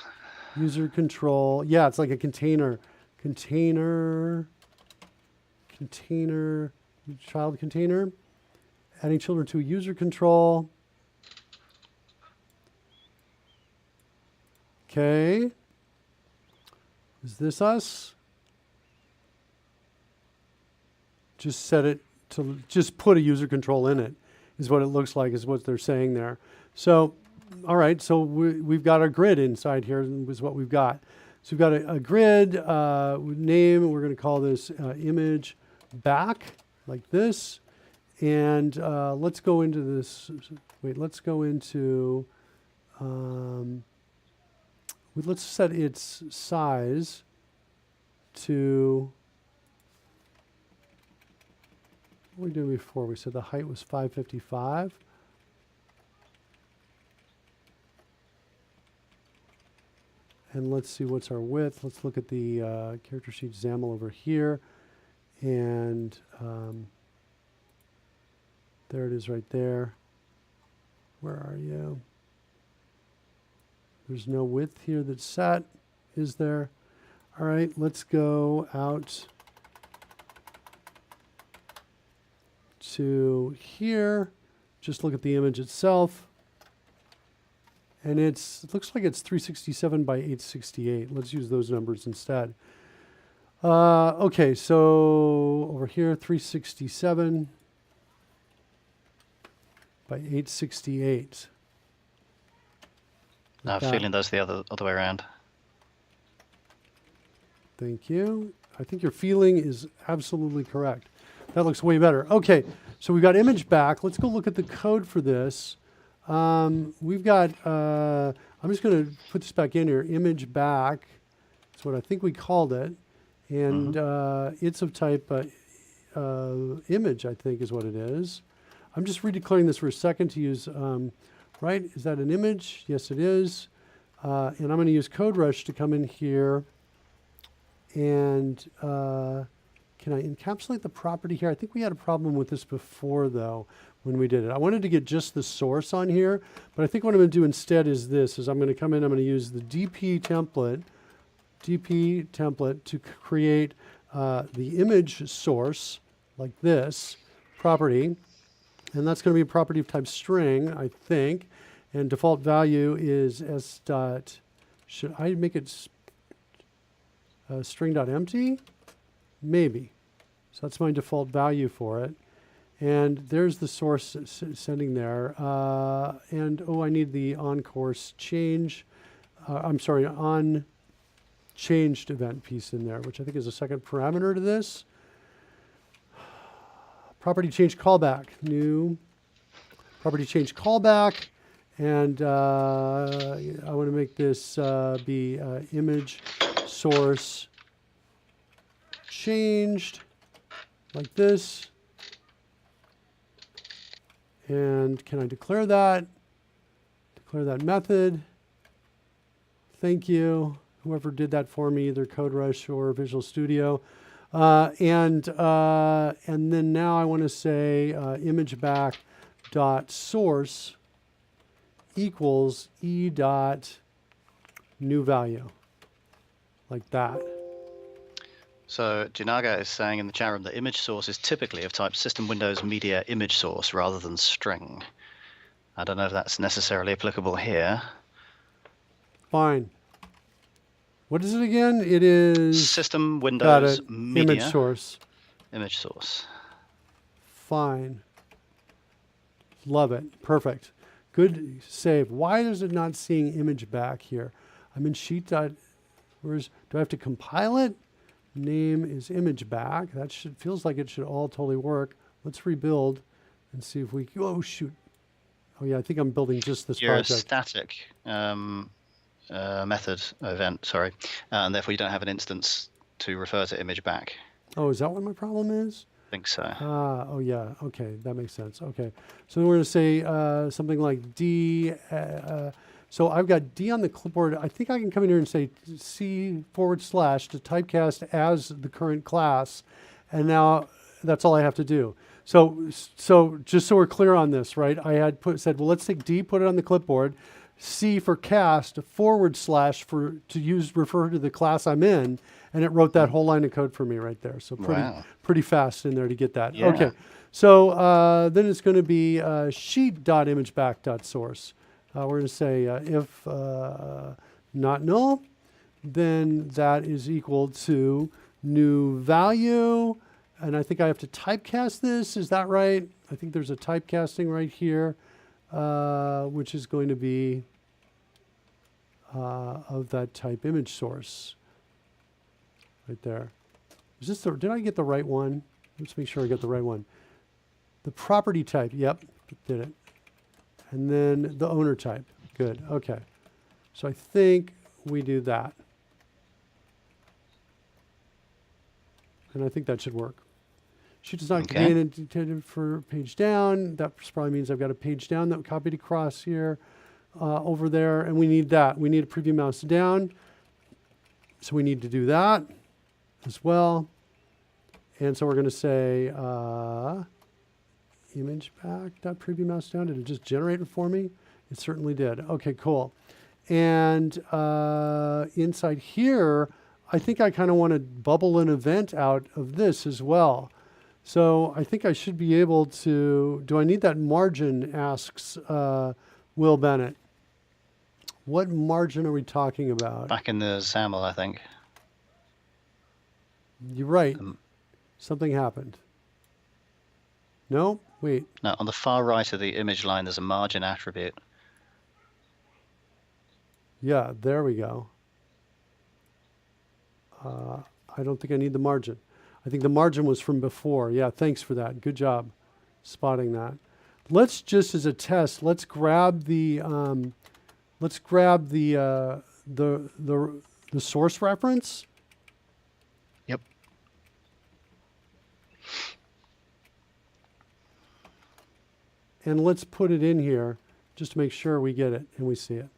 User control. Yeah, it's like a container. Container. Child container. Adding children to user control. Okay. Is this us? Just set it to, just put a user control in it, is what it looks like, is what they're saying there. So, all right, so we've got our grid inside here, is what we've got. So we've got a grid name. We're going to call this image back like this. And let's go into this. Wait, let's go into, let's set its size to, what did we do before? We said the height was 555. And let's see what's our width. Let's look at the character sheet XAML over here. And there it is right there. Where are you? There's no width here that's set, is there? All right, let's go out to here. Just look at the image itself. And it looks like it's 367 by 868. Let's use those numbers instead. Okay, so over here, 367 by 868. I have a feeling those are the other way around. Thank you. I think your feeling is absolutely correct. That looks way better. Okay, so we've got image back. Let's go look at the code for this. We've got, I'm just going to put this back in here, image back. That's what I think we called it. And it's of type image, I think is what it is. I'm just redeclaring this for a second to use, right? Is that an image? Yes, it is. And I'm going to use CodeRushed to come in here. And can I encapsulate the property here? I think we had a problem with this before, though, when we did it. I wanted to get just the source on here, but I think what I'm going to do instead is this, is I'm going to come in, I'm going to use the DP template to create the image source, like this, property. And that's going to be a property of type string, I think. And default value is s dot, should I make it string.empty? Maybe. So that's my default value for it. And there's the source sending there. And oh, I need the on-course change. I'm sorry, on changed event piece in there, which I think is a second parameter to this. Property change callback, new property change callback. And I want to make this be image source changed like this. And can I declare that? Declare that method. Thank you. Whoever did that for me, either CodeRushed or Visual Studio. And then now I want to say image back dot source equals e dot new value, like that. So Jinaga is saying in the chat room that image source is typically of type system Windows media image source rather than string. I don't know if that's necessarily applicable here. Fine. What is it again? It is system Windows media image source. Image source. Fine. Love it. Perfect. Good save. Why is it not seeing image back here? I'm in sheet dot. Do I have to compile it? Name is image back. That feels like it should all totally work. Let's rebuild and see if we. Oh shoot! Oh yeah, I think I'm building just this You're project. A static method event, sorry, and therefore you don't have an instance to refer to image back. Oh, is that what my problem is? I think so. Oh yeah. Okay, that makes sense. Okay, so we're going to say something like D. So I've got D on the clipboard. I think I can come in here and say C / to typecast as the current class. And now that's all I have to do. So just so we're clear on this, right? I had said, well, let's take D, put it on the clipboard. C for cast, / for refer to the class I'm in. And it wrote that whole line of code for me right there. So pretty fast in there to get that. Yeah. Okay. So then it's going to be sheet.imageback.source. We're going to say if not null, then that is equal to new value. And I think I have to typecast this. Is that right? I think there's a typecasting right here, which is going to be of that type image source. Right there. Is this the, did I get the right one? Let's make sure I get the right one. The property type, yep, did it. And then the owner type, good, okay. So I think we do that. And I think that should work. Sheet is not Okay. intended for page down. That probably means I've got a page down that copied across here, over there, and we need that. We need a preview mouse down. So we need to do that as well. And so we're going to say image back dot preview mouse down. Did it just generate it for me? It certainly did. Okay, cool. And inside here, I think I kind of want to bubble an event out of this as well. So I think I should be able to, do I need that margin, asks Will Bennett. What margin are we talking about? Back in the XAML, I think. You're right. Something happened. No? Wait. No, on the far right of the image line, there's a margin attribute. Yeah, there we go. I don't think I need the margin. I think the margin was from before. Yeah, thanks for that. Good job spotting that. Let's just as a test, let's grab the source reference. Yep. And let's put it in here just to make sure we get it and we see it.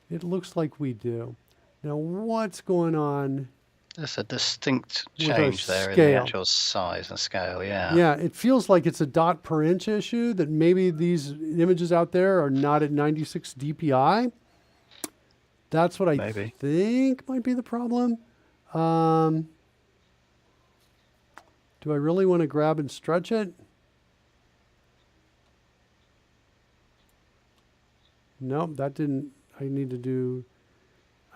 It looks like we do. Now what's going on? There's a distinct With our change there in the scale. actual size and scale, yeah. Yeah, it feels like it's a dot per inch issue, that maybe these images out there are not at 96 DPI. That's what I Maybe. think might be the problem. Do I really want to grab and stretch it? Nope, that didn't, I need to do,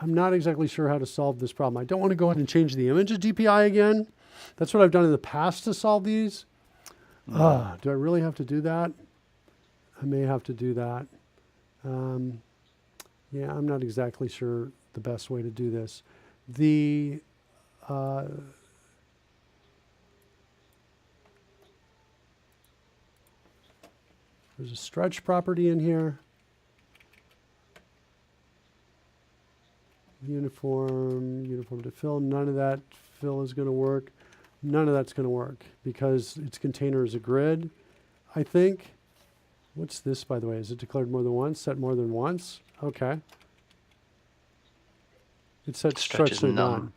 I'm not exactly sure how to solve this problem. I don't want to go ahead and change the image's DPI again. That's what I've done in the past to solve these. Do I really have to do that? I may have to do that. Yeah, I'm not exactly sure the best way to do this. The there's a stretch property in here. Uniform to fill. None of that fill is going to work. None of that's going to work because its container is a grid, I think. What's this, by the way? Is it declared more than once? Set more than once? Okay. It said Stretch is to none.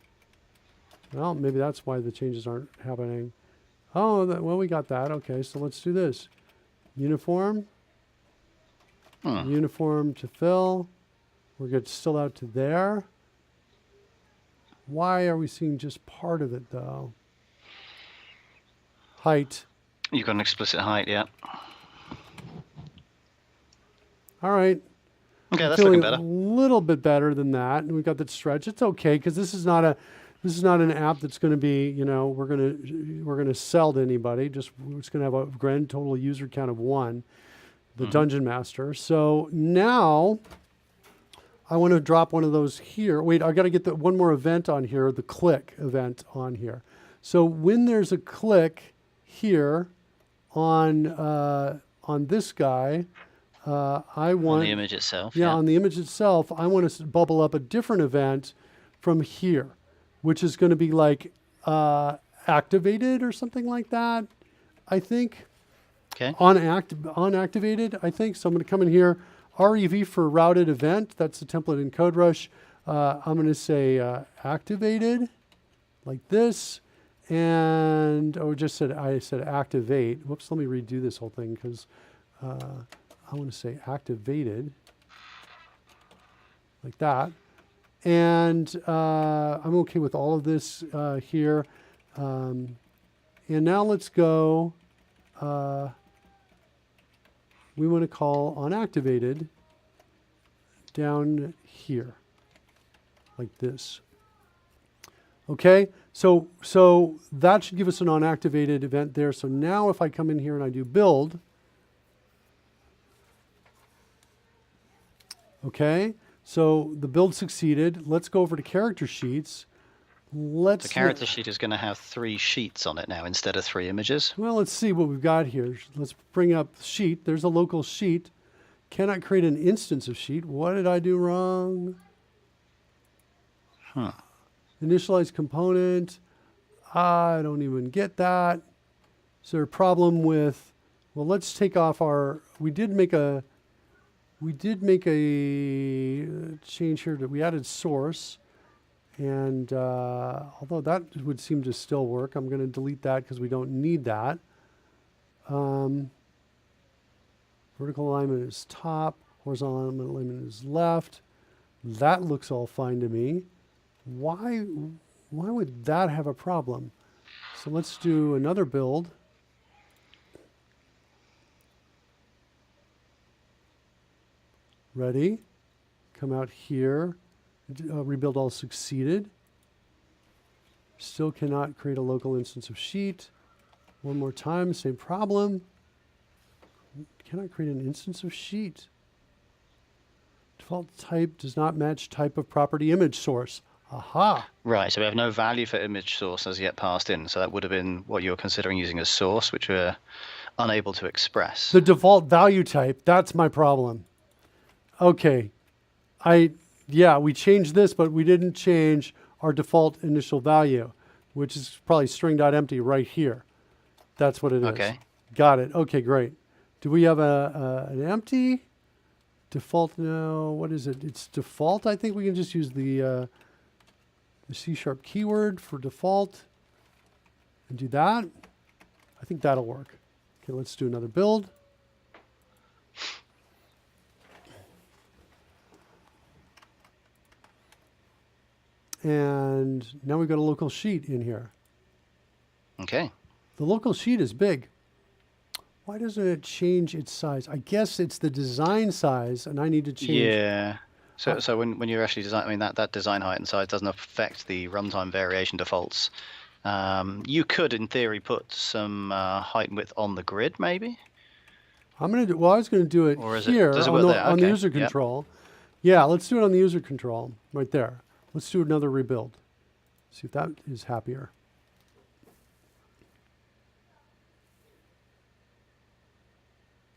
Well, maybe that's why the changes aren't happening. Oh, well, we got that. Okay, so let's do this. Uniform. Uniform to fill. We're good still out to there. Why are we seeing just part of it, though? Height. You've got an explicit height, yeah. All right. Okay, that's Feeling looking better. a little bit better than that, and we've got that stretch. It's okay because this is not an app that's going to be, you know, we're going to sell to anybody. Just it's going to have a grand total user count of 1, the Dungeon Master. So now I want to drop one of those here. Wait, I got to get one more event on here, the click event on here. So when there's a click here on this guy, I want On the image itself. yeah, on the image itself, I want to bubble up a different event from here, which is going to be like activated or something like that, I think. Okay. Unactivated, I think. So I'm going to come in here, REV for routed event. That's the template in CodeRushed. I'm going to say activated, like this. And, I said activate. Whoops, let me redo this whole thing because I want to say activated, like that. And I'm okay with all of this here. And now let's go, we want to call onActivated down here, like this. Okay, so that should give us an onActivated event there. So now if I come in here and I do build, okay, So the build succeeded. Let's go over to character sheets. The character sheet is going to have 3 sheets on it now instead of 3 images. Well, let's see what we've got here. Let's bring up sheet. There's a local sheet. Cannot create an instance of sheet. What did I do wrong? Initialize component. I don't even get that. Is there a problem with, well, let's take off our, we did make a change here that we added source. And although that would seem to still work, I'm going to delete that because we don't need that. Vertical alignment is top, horizontal alignment is left. That looks all fine to me. Why would that have a problem? So let's do another build. Ready? Come out here. Rebuild all succeeded. Still cannot create a local instance of sheet. One more time, same problem. Cannot create an instance of sheet. Default type does not match type of property image source. Aha. Right, so we have no value for image source as yet passed in. So that would have been what you were considering using as source, which we're unable to express. The default value type, that's my problem. Okay. Yeah, we changed this, but we didn't change our default initial value, which is probably string.empty right here. That's what it is. Okay. Got it. Okay, great. Do we have an empty default? No, what is it? It's default. I think we can just use the C# keyword for default and do that. I think that'll work. Okay, let's do another build. And now we've got a local sheet in here. Okay. The local sheet is big. Why doesn't it change its size? I guess it's the design size, and I need to change. Yeah. So when you're actually designing, I mean, that design height and size doesn't affect the runtime variation defaults. You could, in theory, put some height and width on the grid, maybe. I'm gonna do. Well, I was gonna do it Or is here it, does it on, work the, there? on the Okay. user Yep. control. Yeah, let's do it on the user control right there. Let's do another rebuild. See if that is happier.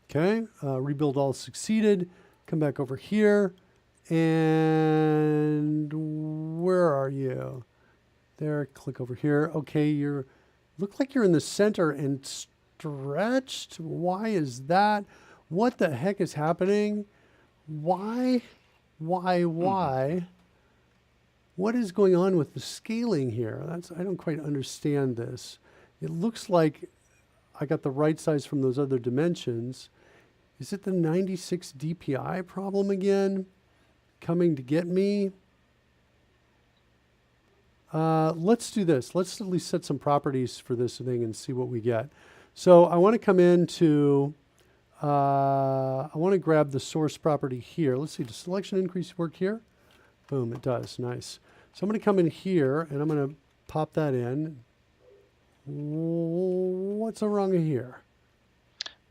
Okay, rebuild all succeeded. Come back over here. And where are you? There, click over here. Okay, look like you're in the center and stretched. Why is that? What the heck is happening? Why? What is going on with the scaling here? I don't quite understand this. It looks like I got the right size from those other dimensions. Is it the 96 DPI problem again? Coming to get me? Let's do this. Let's at least set some properties for this thing and see what we get. So I want to come into, I want to grab the source property here. Let's see, does selection increase work here? Boom, it does. Nice. So I'm going to come in here and I'm going to pop that in. What's wrong here?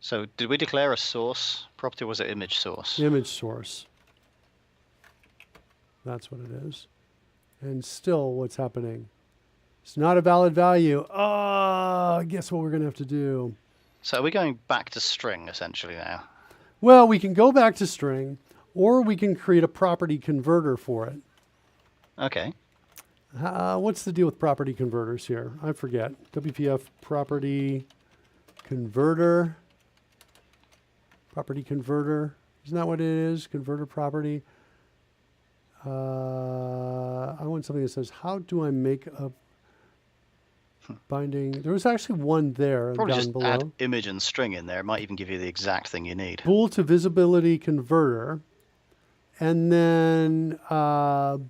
So did we declare a source property, or was it image source? Image source. That's what it is. And still, what's happening? It's not a valid value. Oh, guess what we're going to have to do? So are we going back to string, essentially, now? Well, we can go back to string, or we can create a property converter for it. Okay. What's the deal with property converters here? I forget. WPF property converter. Property converter. Isn't that what it is? Converter property. I want something that says, how do I make a binding? There was actually one there Probably down just below. add image and string in there. It might even give you the exact thing you need. Bool to visibility converter. And then bool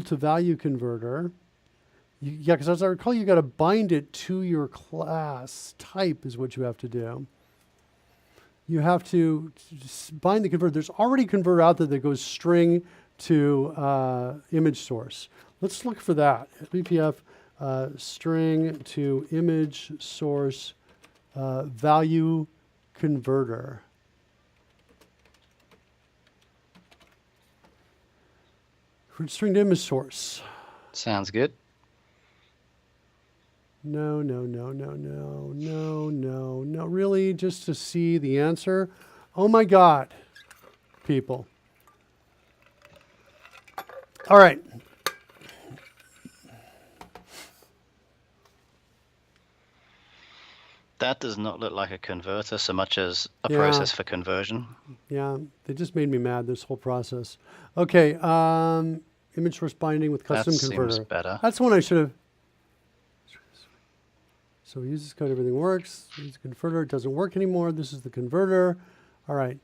to value converter. Yeah, because as I recall, you got to bind it to your class type is what you have to do. You have to bind the converter. There's already a converter out there that goes string to image source. Let's look for that. BPF string to image source value converter. String to image source. Sounds good. No, no, no, no, no, no, no, no. Really, just to see the answer? Oh my God, people. All right. That does not look like a converter so much as a Yeah. process for conversion. Yeah, they just made me mad, this whole process. Okay, image source binding with custom That converter. seems better. That's the one I should have. So we use this code, everything works. Use a converter, it doesn't work anymore. This is the converter. All right.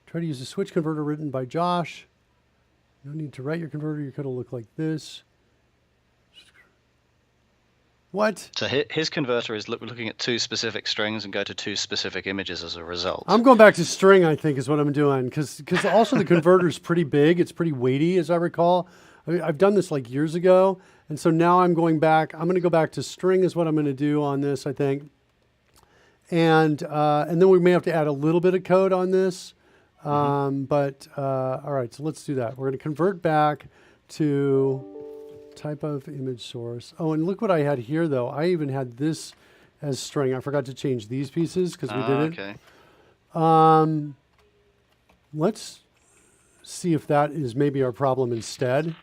Try to use a switch converter written by Josh. No need to write your converter. Your code will look like this. What? So his converter is looking at two specific strings and go to two specific images as a result. I'm going back to string, I think, is what I'm doing. Because also the converter is pretty big. It's pretty weighty, as I recall. I've done this like years ago. And so now I'm going back. I'm going to go back to string is what I'm going to do on this, I think. And then we may have to add a little bit of code on this. All right, so let's do that. We're going to convert back to type of image source. Oh, and look what I had here, though. I even had this as string. I forgot to change these pieces because we did it. Okay. Let's see if that is maybe our problem instead.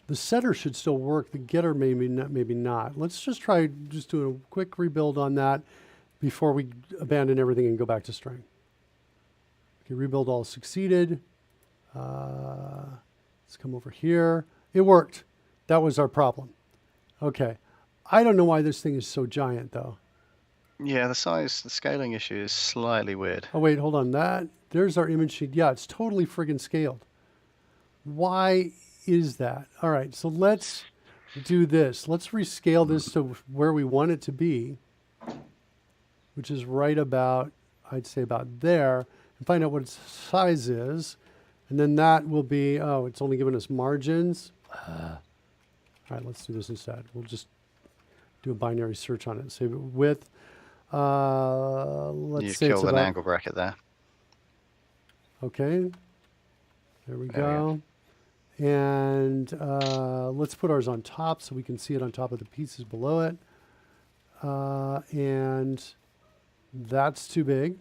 The setter should still work. The getter maybe not. Let's just try doing a quick rebuild on that before we abandon everything and go back to string. Okay, rebuild all succeeded. Let's come over here. It worked. That was our problem. Okay. I don't know why this thing is so giant, though. Yeah, the scaling issue is slightly weird. Oh, wait, hold on. There's our image sheet. Yeah, it's totally friggin' scaled. Why is that? All right, so let's do this. Let's rescale this to where we want it to be, which is right about, I'd say about there, and find out what its size is. And then that will be, oh, it's only giving us margins. All right, let's do this instead. We'll just do a binary search on it. Save it width. Let's say it's killed an about, angle bracket there. okay. There we go. And let's put ours on top so we can see it on top of the pieces below it. And that's too big.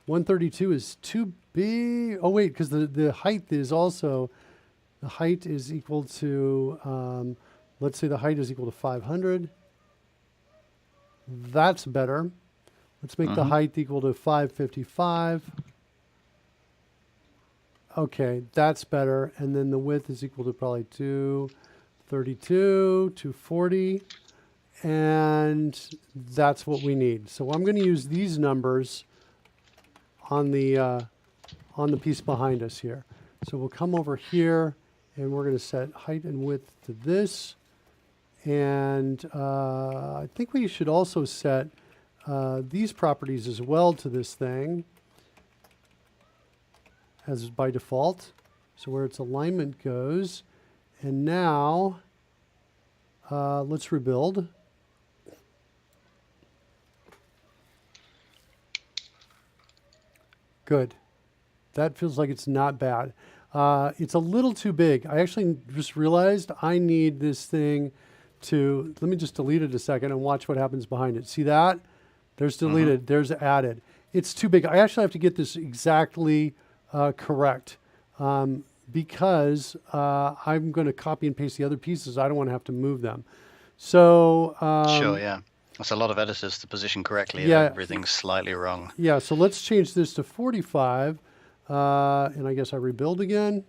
132 is too big. Oh, wait, because the height is also, the height is equal to, let's say the height is equal to 500. That's better. Let's make the height equal to 555. Okay, that's better. And then the width is equal to probably 232, 240. And that's what we need. So I'm going to use these numbers on the piece behind us here. So we'll come over here and we're going to set height and width to this. And I think we should also set these properties as well to this thing as by default. So where its alignment goes. And now let's rebuild. Good. That feels like it's not bad. It's a little too big. I actually just realized I need this thing to, let me just delete it a second and watch what happens behind it. See that? There's deleted, there's added. It's too big. I actually have to get this exactly correct because I'm going to copy and paste the other pieces. I don't want to have to move them. So Sure, yeah. That's a lot of editors to position correctly. Yeah. Everything's slightly wrong. Yeah, so let's change this to 45. And I guess I rebuild again.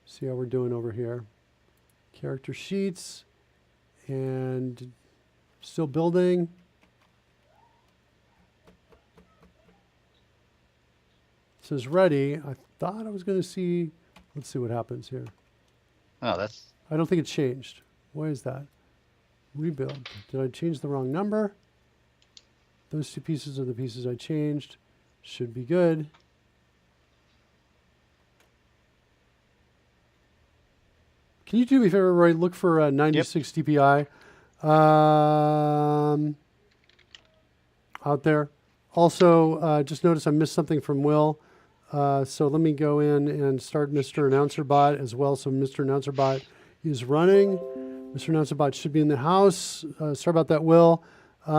See how we're doing over here. Character sheets. And still building. It says ready. I thought I was going to see. Let's see what happens here. Oh, that's... I don't think it changed. Why is that? Rebuild. Did I change the wrong number? Those two pieces are the pieces I changed. Should be good. Can you do me a favor, Roy? Look for 96 dpi out there. Also, just notice I missed something from Will. So let me go in and start Mr. Announcer Bot as well. So Mr. Announcer Bot is running. Mr. Announcer Bot should be in the house. Sorry about that, Will. I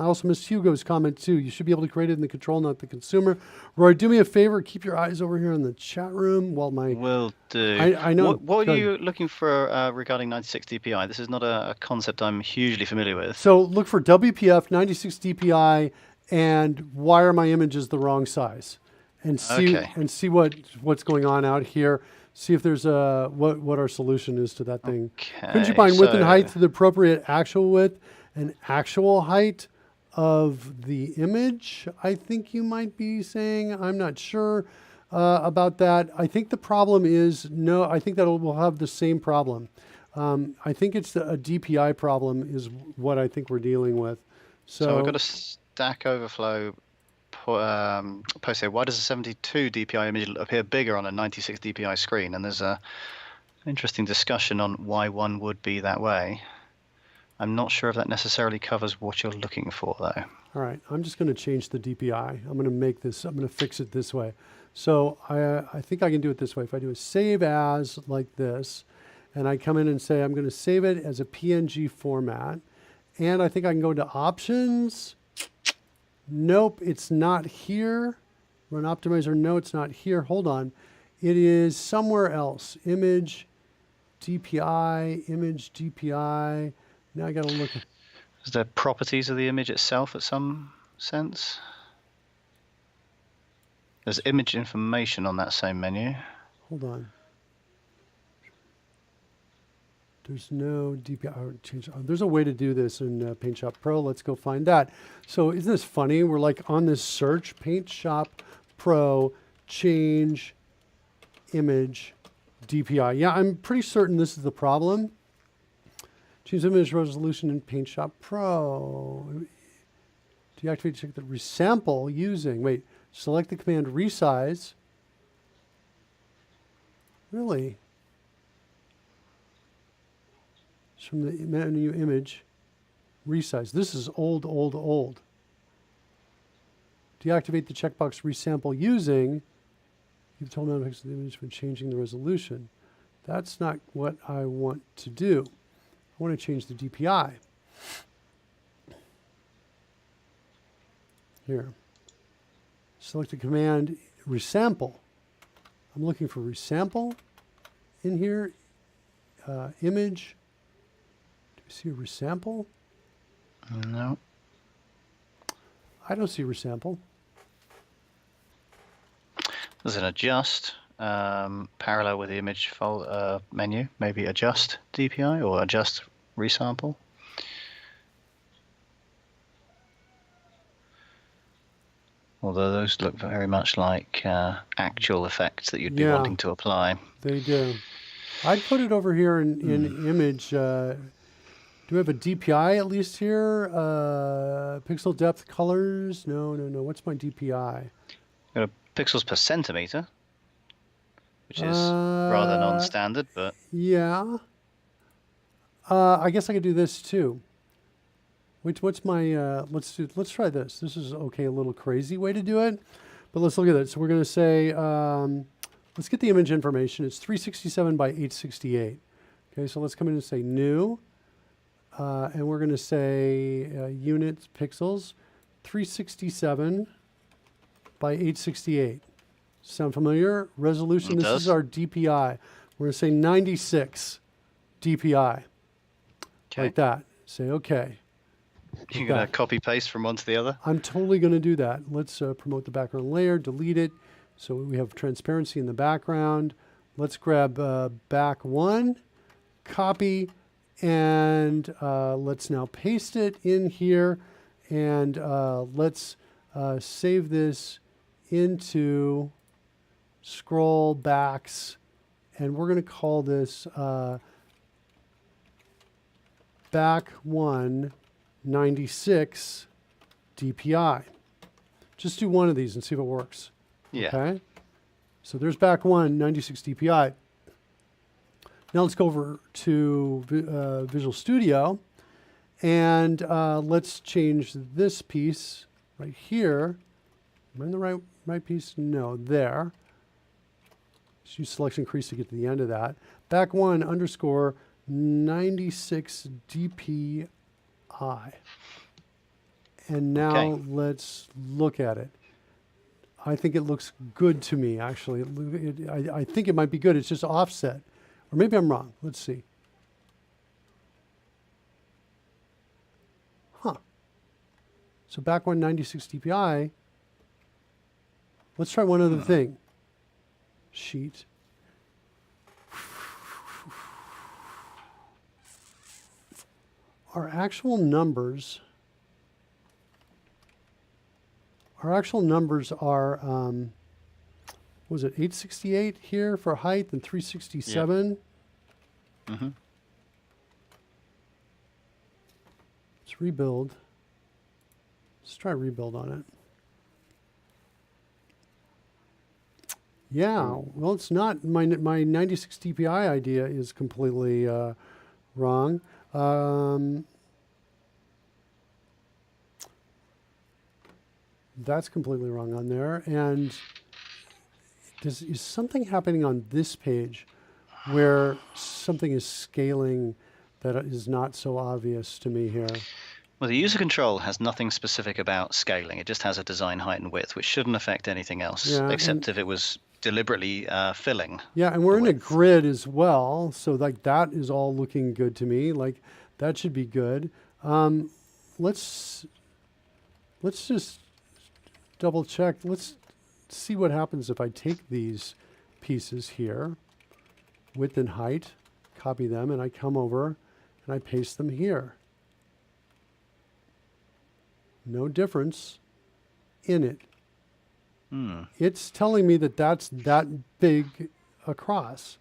also missed Hugo's comment too. You should be able to create it in the control, not the consumer. Roy, do me a favor. Keep your eyes over here in the chat room while my... Will do. I know. What are you looking for regarding 96 DPI? This is not a concept I'm hugely familiar with. So look for WPF 96 DPI and wire my images the wrong size, and see what's going on out here. See if there's what our solution is to that thing. Okay, Couldn't you find width and height to the appropriate actual width and actual height of the image? I think you might be saying. I'm not sure about that. I think the problem is no. I think that we'll have the same problem. I think it's a DPI problem is what I think we're dealing with. So I've got a Stack Overflow post here. Why does a 72 DPI image appear bigger on a 96 DPI screen? And there's an interesting discussion on why one would be that way. I'm not sure if that necessarily covers what you're looking for, though. All right, I'm just going to change the DPI. I'm going to fix it this way. So I think I can do it this way. If I do a save as like this, and I come in and say I'm going to save it as a PNG format, and I think I can go into options. Nope, it's not here. Run optimizer. No, it's not here. Hold on. It is somewhere else. Image, DPI, image, DPI. Now I got to look at... Is there properties of the image itself at some sense? There's image information on that same menu. Hold on. There's no DPI change. There's a way to do this in Paint Shop Pro. Let's go find that. So isn't this funny? We're like on this search, Paint Shop Pro, change image DPI. Yeah, I'm pretty certain this is the problem. Change image resolution in Paint Shop Pro. Deactivate, check the resample using. Wait, select the command resize. Really? From the menu image, resize. This is old. Deactivate the checkbox resample using. You've told me to fix the image when changing the resolution. That's not what I want to do. I want to change the DPI. Here. Select the command resample. I'm looking for resample in here. Image. See a resample? No. I don't see a resample. There's an adjust parallel with the image menu. Maybe adjust DPI or adjust resample. Although those look very much like actual effects that you'd be wanting to apply. They do. I'd put it over here in image. Do we have a DPI at least here? Pixel depth, colors? No. What's my DPI? Got a pixels per centimeter, which is rather non-standard, but yeah. I guess I could do this too. What's my? Let's try this. This is okay. A little crazy way to do it, but let's look at it. So we're going to say, let's get the image information. It's 367 by 868. Okay, so let's come in and say new. And we're going to say units, pixels, 367 by 868. Sound familiar? Resolution, this is our DPI. We're going to say 96 DPI. Okay. Like that. Say OK. You're going to copy paste from one to the other? I'm totally going to do that. Let's promote the background layer, delete it. So we have transparency in the background. Let's grab back one, copy, and let's now paste it in here, and let's save this into scroll backs, and we're going to call this back 1 96 DPI. Just do one of these and see if it works. Yeah. Okay. So there's back 1 96 DPI. Now let's go over to Visual Studio, and let's change this piece right here Am I in the right piece? No, there. Just use selection increase to get to the end of that. Back one underscore 96 DPI. And now Okay. let's look at it. I think it looks good to me, actually. I think it might be good. It's just offset. Or maybe I'm wrong. Let's see. Huh. So back one 96 DPI. Let's try one other thing. Sheet. Our actual numbers are, was it 868 here for height and 367? Yeah. Mm-hmm. Let's rebuild. Let's try rebuild on it. Yeah, well, it's not. My 96 DPI idea is completely wrong. That's completely wrong on there. And is something happening on this page where something is scaling that is not so obvious to me here? Well, the user control has nothing specific about scaling. It just has a design height and width, which shouldn't affect anything else, Yeah, except if it was deliberately filling. Yeah, and we're in a width. grid as well, so like that is all looking good to me. Like that should be good. Let's just double check. Let's see what happens if I take these pieces here, width and height, copy them, and I come over and I paste them here. No difference in it. It's telling me that that's that big across.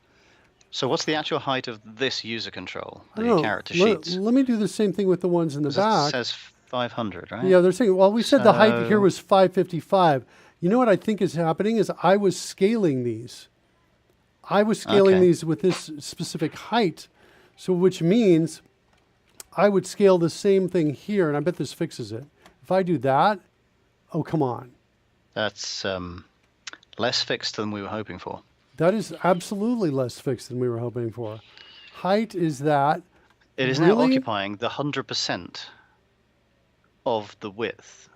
So what's the actual height of this user control, I the don't know. character sheets? Let me do the same thing with the ones in the 'Cause back. it says 500, right? Yeah, they're saying, well, we said the height here So- was 555. You know what I think is happening is I was scaling these. I was scaling Okay. these with this specific height. So which means I would scale the same thing here, and I bet this fixes it. If I do that, oh, come on. That's less fixed than we were hoping for. That is absolutely less fixed than we were hoping for. Height is that. It is now Really? occupying the 100% of the width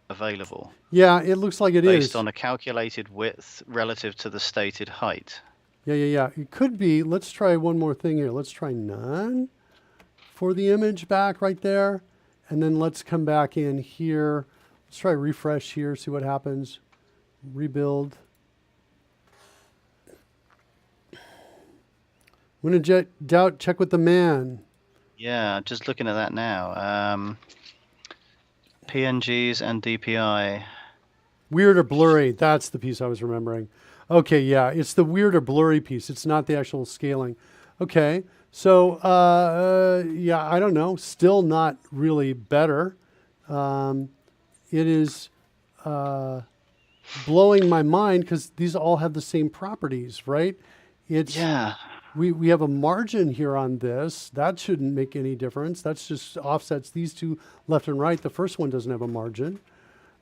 available, Yeah, it looks like it is. based on a calculated width relative to the stated height. Yeah. It could be. Let's try one more thing here. Let's try none for the image back right there. And then let's come back in here. Let's try refresh here, see what happens. Rebuild. When in doubt, check with the man. Yeah, just looking at that now. PNGs and DPI. Weird or blurry. That's the piece I was remembering. Okay, yeah, it's the weird or blurry piece. It's not the actual scaling. Okay, so yeah, I don't know. Still not really better. It is blowing my mind because these all have the same properties, right? It's Yeah. we have a margin here on this. That shouldn't make any difference. That's just offsets these two left and right. The first one doesn't have a margin.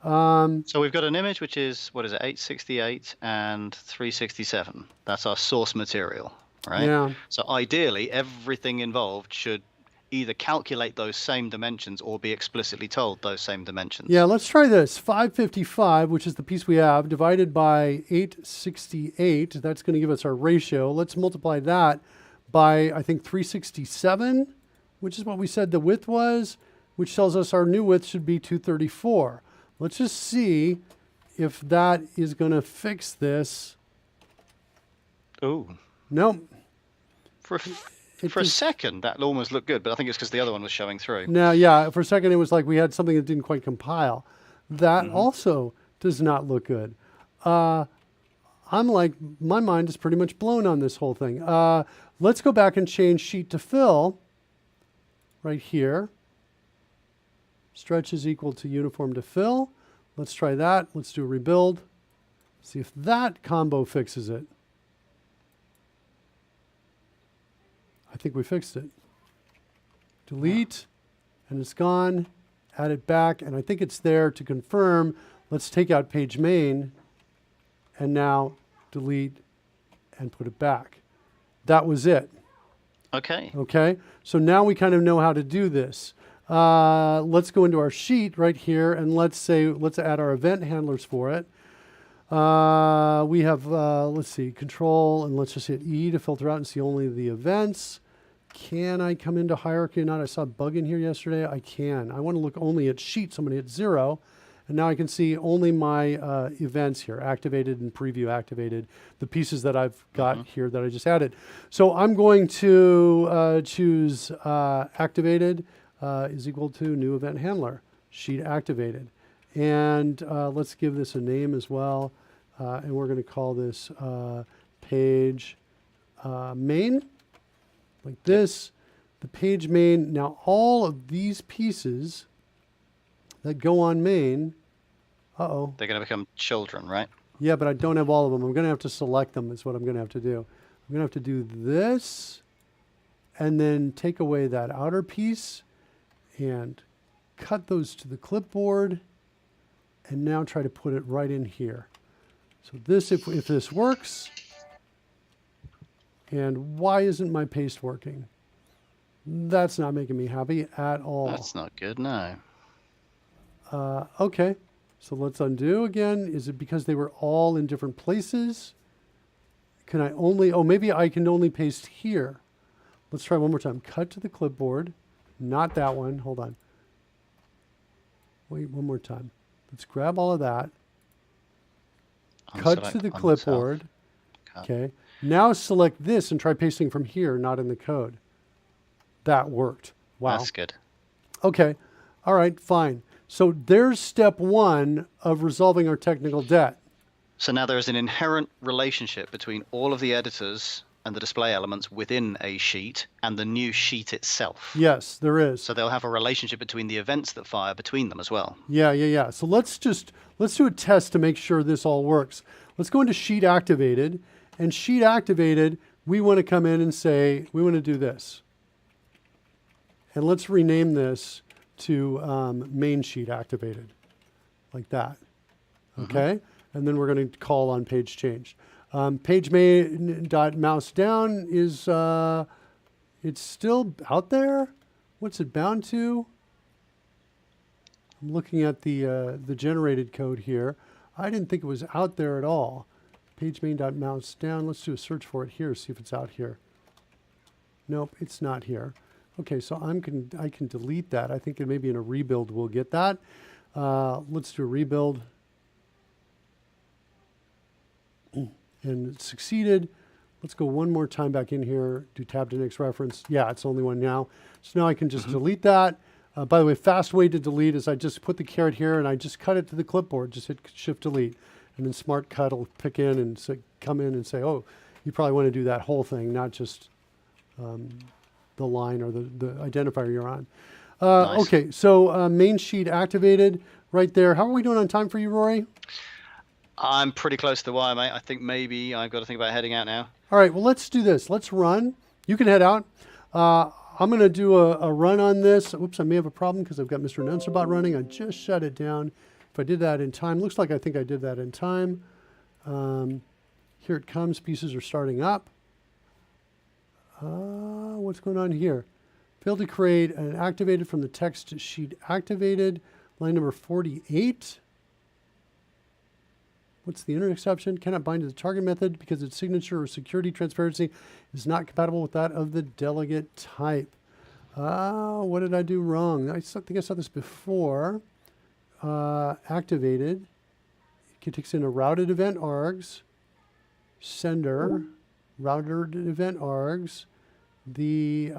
So we've got an image which is, what is it, 868 and 367. That's our source material, right? Yeah. So ideally, everything involved should either calculate those same dimensions or be explicitly told those same dimensions. Yeah, let's try this. 555, which is the piece we have, divided by 868. That's going to give us our ratio. Let's multiply that by, I think, 367, which is what we said the width was, which tells us our new width should be 234. Let's just see if that is going to fix this. Ooh. Nope. For a second, that almost looked good, but I think it's because the other one was showing through. Now, yeah, for a second it was like we had something that didn't quite compile. That also does not look good. I'm like, my mind is pretty much blown on this whole thing. Let's go back and change sheet to fill right here. Stretch is equal to uniform to fill. Let's try that. Let's do a rebuild. See if that combo fixes it. I think we fixed it. Delete, and it's gone. Add it back, and I think it's there to confirm. Let's take out page main and now delete and put it back. That was it. Okay. Okay, so now we kind of know how to do this. Let's go into our sheet right here and let's add our event handlers for it. We have, let's see, control, and let's just hit E to filter out and see only the events. Can I come into hierarchy or not? I saw a bug in here yesterday. I can. I want to look only at sheets. I'm going to hit 0. And now I can see only my events here, activated and preview activated, the pieces that I've got here that I just added. So I'm going to choose activated is equal to new event handler, sheet activated. And let's give this a name as well. And we're going to call this page main, like this. The page main. Now all of these pieces that go on main, they're going to become children, right? Yeah, but I don't have all of them. I'm going to have to select them is what I'm going to have to do. I'm going to have to do this and then take away that outer piece and cut those to the clipboard and now try to put it right in here. So this, if this works, and why isn't my paste working? That's not making me happy at all. That's not good, no. Okay, so let's undo again. Is it because they were all in different places? Can I only, maybe I can only paste here. Let's try one more time. Cut to the clipboard. Not that one. Hold on. Wait, one more time. Let's grab all of that. Cut to the clipboard. Okay. Now select this and try pasting from here, not in the code. That worked. Wow. That's good. Okay. All right, fine. So there's step 1 of resolving our technical debt. So now there is an inherent relationship between all of the editors and the display elements within a sheet and the new sheet itself. Yes, there is. So they'll have a relationship between the events that fire between them as well. Yeah. So let's do a test to make sure this all works. Let's go into sheet activated, and sheet activated, we want to come in and say, we want to do this. And let's rename this to main sheet activated, like that. Okay? And then we're going to call on page change. Page main dot mouse down is, it's still out there? What's it bound to? I'm looking at the generated code here. I didn't think it was out there at all. Page main dot mouse down. Let's do a search for it here, see if it's out here. Nope, it's not here. Okay, so I can delete that. I think maybe in a rebuild we'll get that. Let's do a rebuild. And it succeeded. Let's go one more time back in here, do tab to next reference. Yeah, it's only one now. So now I can just delete that. By the way, fast way to delete is I just put the caret here and I just cut it to the clipboard. Just hit Shift Delete. And then Smart Cut will pick in and come in and say, oh, you probably want to do that whole thing, not just the line or the identifier you're on. Nice. Okay, so main sheet activated right there. How are we doing on time for you, Rory? I'm pretty close to the wire, mate. I think maybe I've got to think about heading out now. All right, well, let's do this. Let's run. You can head out. I'm going to do a run on this. Oops, I may have a problem because I've got Mr. Nuncerbot running. I just shut it down. If I did that in time, looks like I think I did that in time. Here it comes. Pieces are starting up. What's going on here? Failed to create an activated from the text sheet activated. Line number 48. What's the inner exception? Cannot bind to the target method because its signature or security transparency is not compatible with that of the delegate type. What did I do wrong? I think I saw this before. Activated. It takes in a routed event args. Sender. Routed event args. The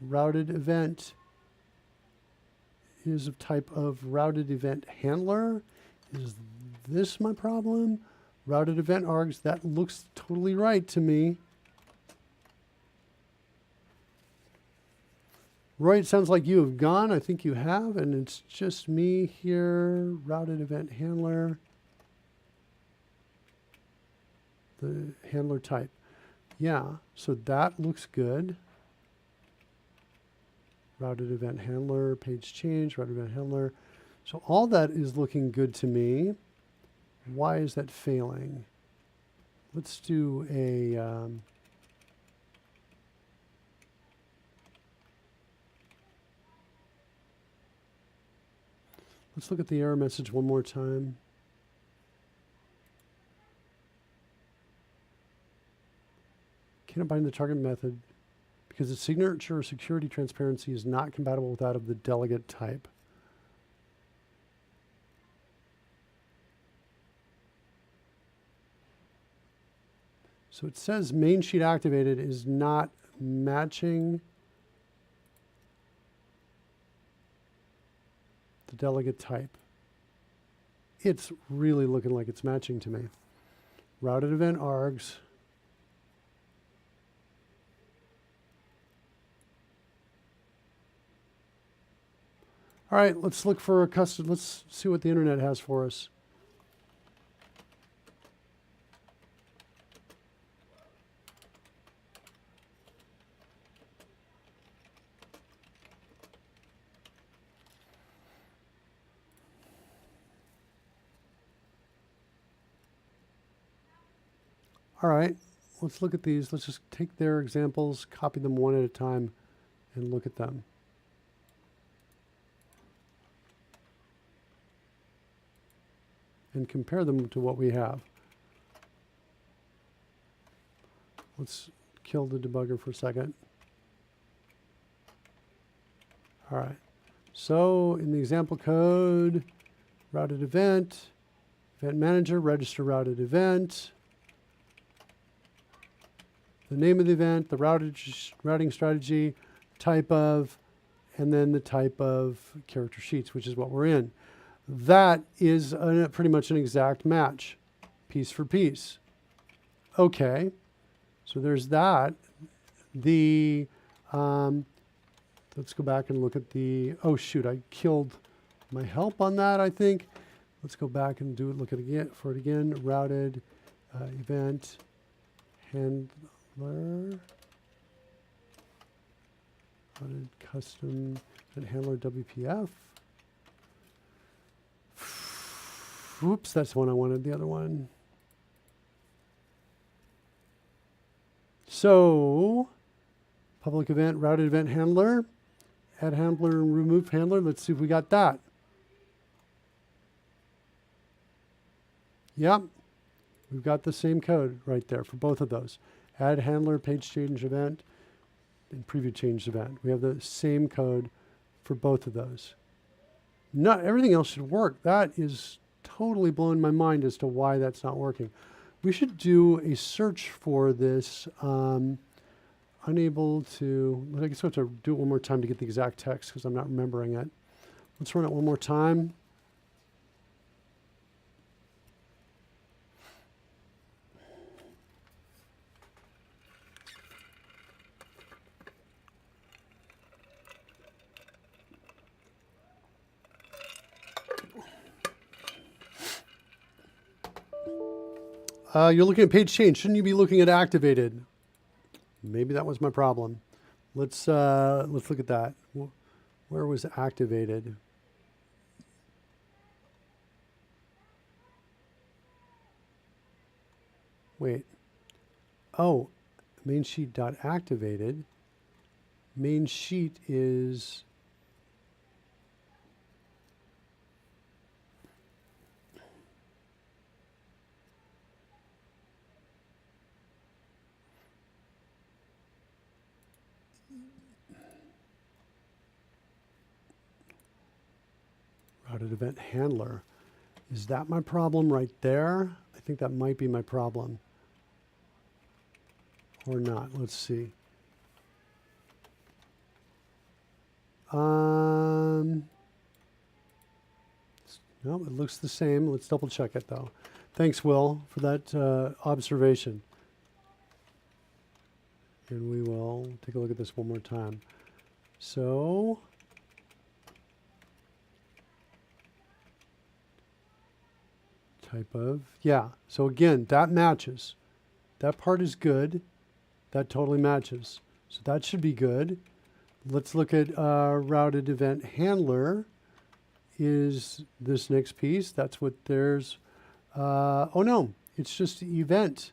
routed event is of type of routed event handler. Is this my problem? Routed event args, that looks totally right to me. Roy, it sounds like you have gone. I think you have, and it's just me here. Routed event handler. The handler type. Yeah, so that looks good. Routed event handler, page change, routed event handler. So all that is looking good to me. Why is that failing? Let's do a... let's look at the error message one more time. Cannot bind the target method because the signature security transparency is not compatible with that of the delegate type. So it says main sheet activated is not matching the delegate type. It's really looking like it's matching to me. Routed event args. All right, let's look for a custom. Let's see what the internet has for us. All right, let's look at these. Let's just take their examples, copy them one at a time, and look at them. And compare them to what we have. Let's kill the debugger for a second. All right, so in the example code, routed event, event manager, register routed event, the name of the event, the routing strategy, type of, and then the type of character sheets, which is what we're in. That is pretty much an exact match, piece for piece. Okay, so there's that. The let's go back and look at the, oh shoot, I killed my help on that, I think. Let's go back and look at it again, routed event handler, routed custom event handler WPF. Oops, that's the one I wanted, the other one. So, public event, routed event handler, add handler and remove handler. Let's see if we got that. Yep, we've got the same code right there for both of those. Add handler, page change event, and preview change event. We have the same code for both of those. Not everything else should work. That is totally blowing my mind as to why that's not working. We should do a search for this. Unable to, I guess I have to do it one more time to get the exact text because I'm not remembering it. Let's run it one more time. You're looking at page change. Shouldn't you be looking at activated? Maybe that was my problem. Let's look at that. Where was activated? Wait. Oh, main sheet dot activated. Main sheet is routed event handler. Is that my problem right there? I think that might be my problem. Or not. Let's see. No, it looks the same. Let's double check it though. Thanks, Will, for that observation. And we will take a look at this one more time. So, type of, yeah. So again, that matches. That part is good. That totally matches. So that should be good. Let's look at routed event handler is this next piece. That's what there's. Oh no, it's just event.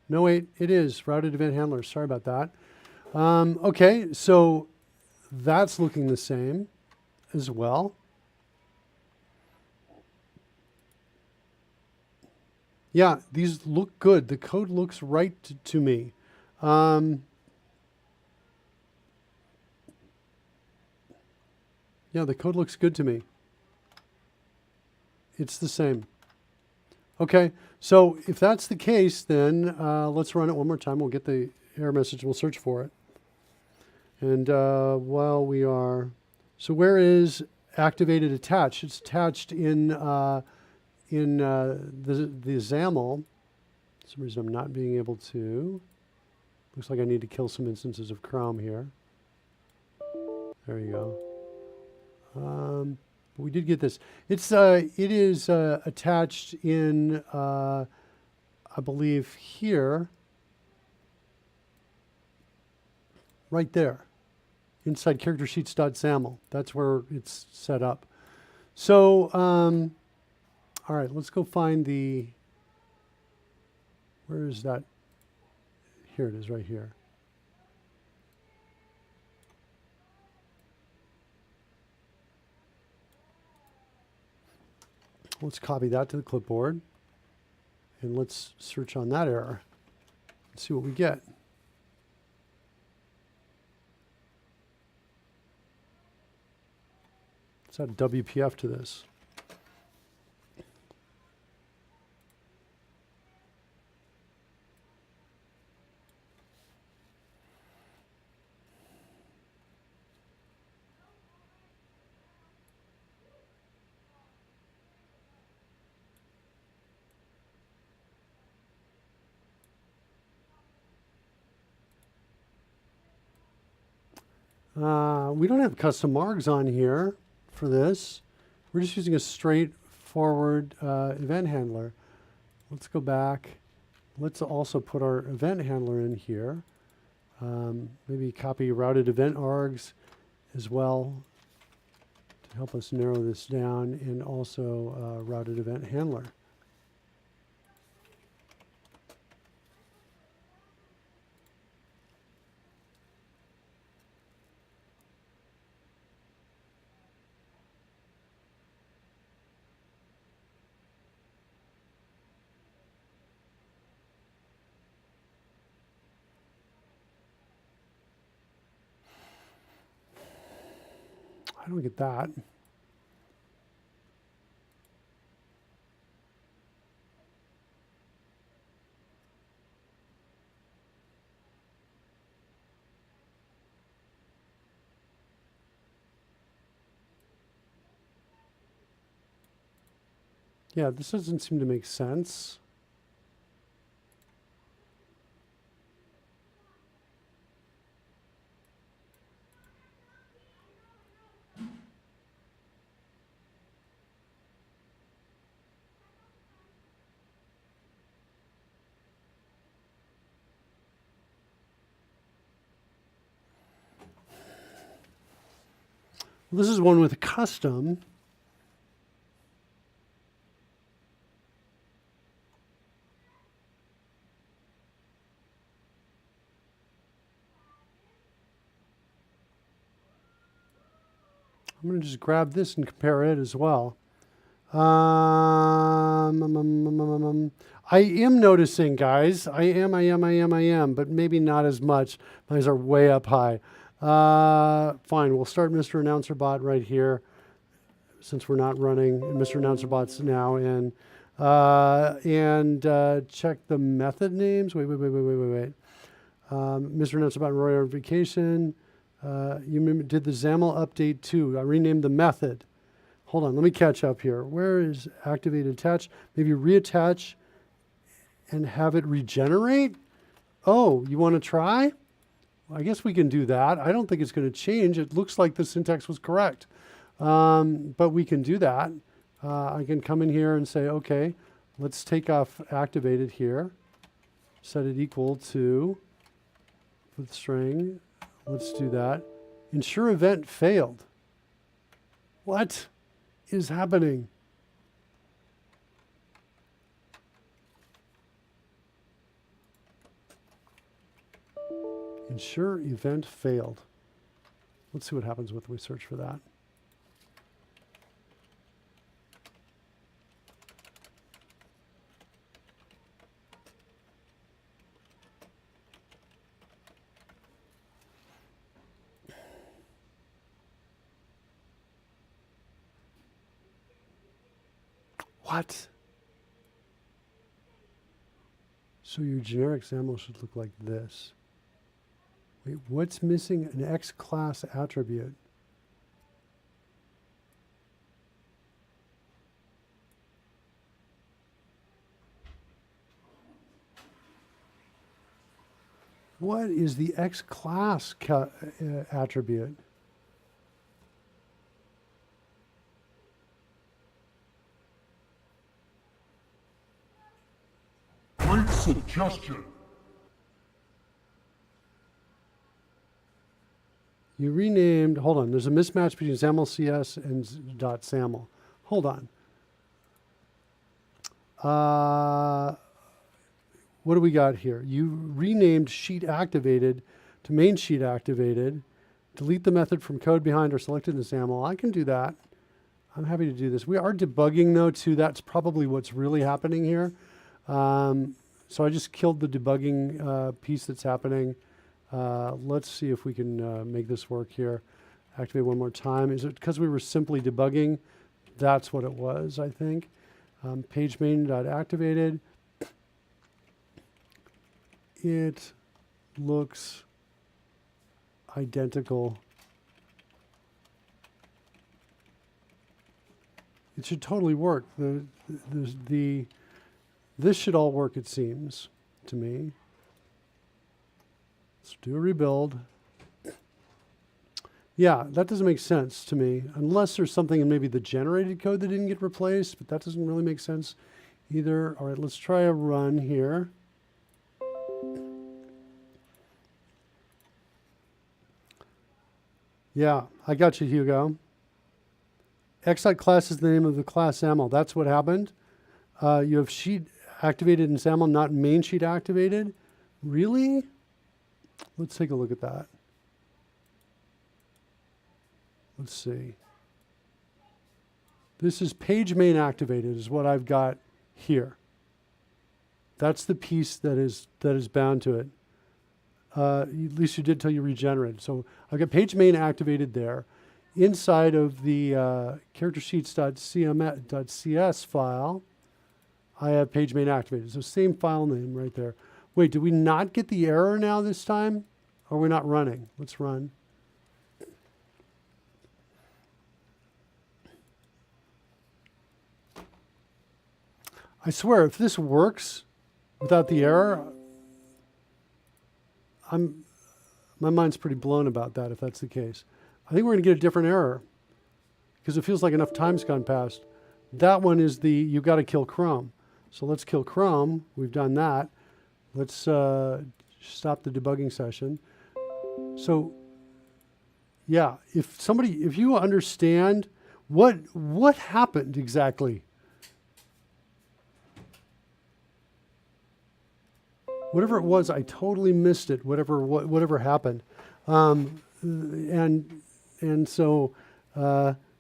No, wait, it is routed event handler. Sorry about that. Okay, so that's looking the same as well. Yeah, these look good. The code looks right to me. Yeah, the code looks good to me. It's the same. Okay, so if that's the case, then let's run it one more time. We'll get the error message. We'll search for it. And while we are, so where is activated attached? It's attached in the XAML. For some reason I'm not being able to. Looks like I need to kill some instances of Chrome here. There you go. But we did get this. It is attached in, I believe, here, right there, inside charactersheets.xaml. That's where it's set up. So, all right, let's go find the, where is that? Here it is, right here. Let's copy that to the clipboard, and let's search on that error and see what we get. Let's add WPF to this. We don't have custom args on here for this. We're just using a straightforward event handler. Let's go back. Let's also put our event handler in here. Maybe copy routed event args as well to help us narrow this down, and also routed event handler. I don't get that. Yeah, this doesn't seem to make sense. This is one with a custom. I'm going to just grab this and compare it as well. I am noticing, guys. I am, but maybe not as much. These are way up high. Fine, we'll start Mr. Announcer Bot right here, since we're not running Mr. Announcer Bot's now in. Check the method names. Wait. Mr. Announcer Bot Roy on vacation. You did the XAML update too. I renamed the method. Hold on, let me catch up here. Where is activate attach? Maybe reattach and have it regenerate? Oh, you want to try? Well, I guess we can do that. I don't think it's going to change. It looks like the syntax was correct. But we can do that. I can come in here and say, okay, let's take off activated here. Set it equal to with string. Let's do that. Ensure event failed. What is happening? Ensure event failed. Let's see what happens when we search for that. What? So your generic XAML should look like this. Wait, what's missing? An X class attribute. What is the X class attribute? Great suggestion. You renamed, hold on, there's a mismatch between XAML CS and .xaml. Hold on. What do we got here? You renamed sheet activated to main sheet activated. Delete the method from code behind or selected in the XAML. I can do that. I'm happy to do this. We are debugging though too. That's probably what's really happening here. So I just killed the debugging piece that's happening. Let's see if we can make this work here. Activate one more time. Is it because we were simply debugging? That's what it was, I think. Page main.activated. It looks identical. It should totally work. This should all work, it seems to me. Let's do a rebuild. Yeah, that doesn't make sense to me, unless there's something in maybe the generated code that didn't get replaced, but that doesn't really make sense either. All right, let's try a run here. Yeah, I got you, Hugo. X.class is the name of the class XAML. That's what happened. You have sheet activated in XAML, not main sheet activated. Really? Let's take a look at that. Let's see. This is page main activated is what I've got here. That's the piece that is bound to it. At least you did till you regenerated. So I've got page main activated there. Inside of the character sheets.cs file, I have page main activated. So same file name right there. Wait, did we not get the error now this time? Or are we not running? Let's run. I swear, if this works without the error, my mind's pretty blown about that if that's the case. I think we're going to get a different error because it feels like enough time's gone past. That one is the, you got to kill Chrome. So let's kill Chrome. We've done that. Let's stop the debugging session. So yeah, if you understand what happened exactly, whatever it was, I totally missed it. Whatever happened, and so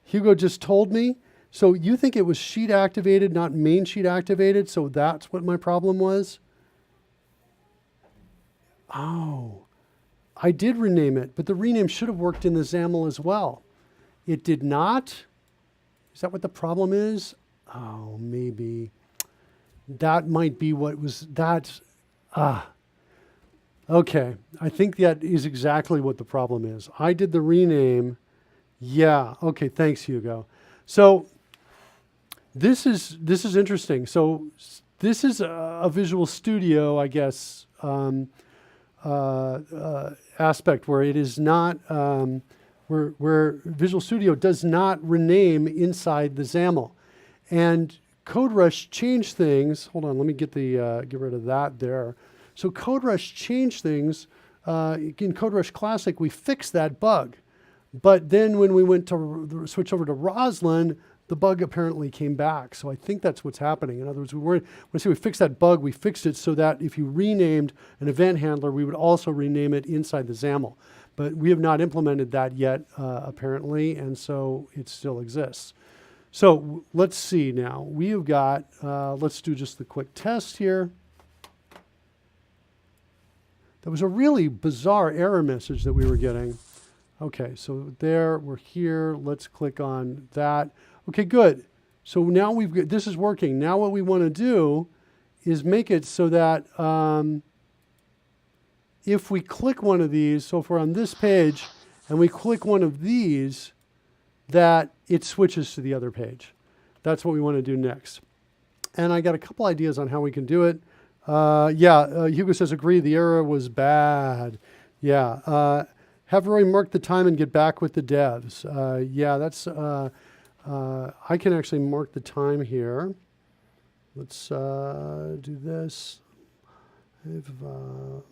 Hugo just told me. So you think it was sheet activated, not main sheet activated? So that's what my problem was. Oh, I did rename it, but the rename should have worked in the XAML as well. It did not. Is that what the problem is? Oh, maybe that might be what was that. Okay. I think that is exactly what the problem is. I did the rename. Yeah. Okay. Thanks, Hugo. So this is interesting. So this is a Visual Studio, I guess, aspect where it is not, where Visual Studio does not rename inside the XAML. And CodeRushed changed things. Hold on, let me get rid of that there. So CodeRushed changed things. In CodeRushed Classic, we fixed that bug. But then when we went to switch over to Roslyn, the bug apparently came back. So I think that's what's happening. In other words, when we fixed that bug, we fixed it so that if you renamed an event handler, we would also rename it inside the XAML. But we have not implemented that yet, apparently, and so it still exists. So let's see now. We have got, let's do just the quick test here. That was a really bizarre error message that we were getting. Okay, so there, we're here. Let's click on that. Okay, good. So now we've got, this is working. Now what we want to do is make it so that if we click one of these, so if we're on this page and we click one of these, that it switches to the other page. That's what we want to do next. And I got a couple ideas on how we can do it. Hugo says, agree, the error was bad. Yeah. Have Roy mark the time and get back with the devs. I can actually mark the time here. Let's do this.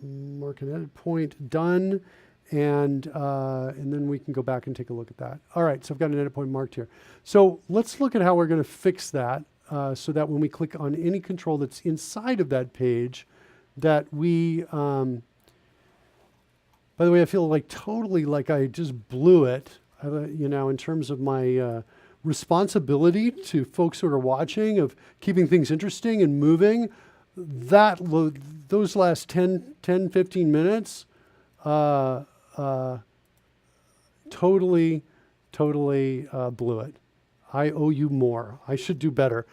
Mark an edit point, done. And then we can go back and take a look at that. All right, so I've got an edit point marked here. So let's look at how we're going to fix that so that when we click on any control that's inside of that page, that we, by the way, I feel like totally like I just blew it, in terms of my responsibility to folks who are watching of keeping things interesting and moving. Those last 10, 15 minutes, totally blew it. I owe you more. I should do better.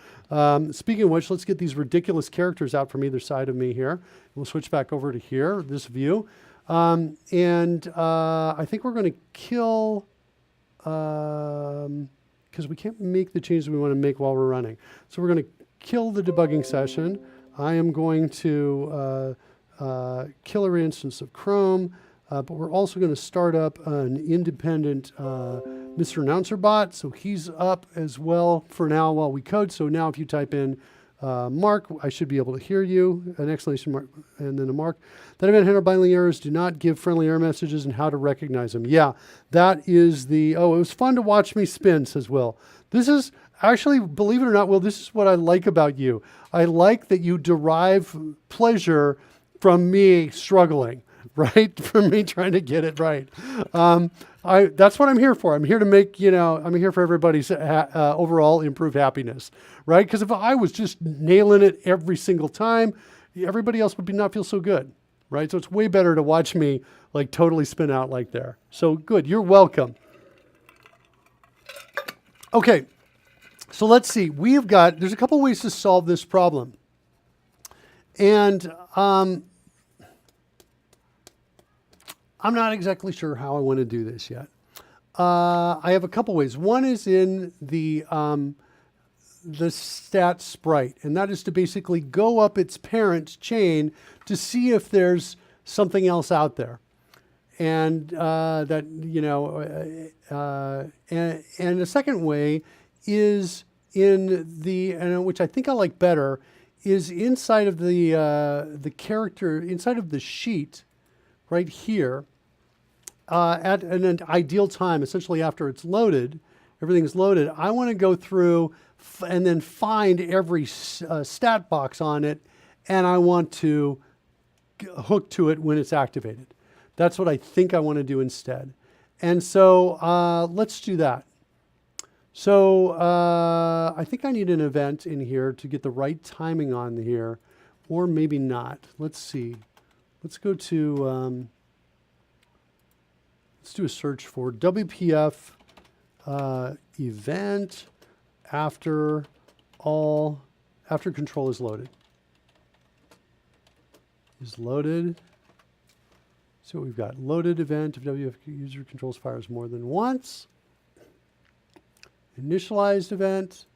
Speaking of which, let's get these ridiculous characters out from either side of me here. We'll switch back over to here, this view. I think we're going to kill, because we can't make the changes we want to make while we're running. So we're going to kill the debugging session. I am going to kill every instance of Chrome. But we're also going to start up an independent Mr. Announcer bot. So he's up as well for now while we code. So now if you type in Mark, I should be able to hear you, an exclamation mark, and then a mark. That event handler binding errors do not give friendly error messages and how to recognize them. Yeah, that is it was fun to watch me spin, says Will. This is actually, believe it or not, Will, this is what I like about you. I like that you derive pleasure from me struggling. Right? From me trying to get it right. That's what I'm here for. I'm here to make, I'm here for everybody's overall improved happiness, right? Because if I was just nailing it every single time, everybody else would not feel so good, right? So it's way better to watch me like totally spin out like there. So good. You're welcome. Okay. So let's see. There's a couple ways to solve this problem. And, I'm not exactly sure how I want to do this yet. I have a couple ways. One is in the stat sprite, and that is to basically go up its parent chain to see if there's something else out there. And and the second way is which I think I like better, is inside of the character, inside of the sheet, right here, at an ideal time, essentially after it's loaded, everything's loaded, I want to go through and then find every stat box on it, and I want to hook to it when it's activated. That's what I think I want to do instead. And so let's do that. So I think I need an event in here to get the right timing on here, or maybe not. Let's see. Let's go to, let's do a search for WPF event after control is loaded. Is loaded. So we've got loaded event if WPF user controls fires more than once. Initialized event.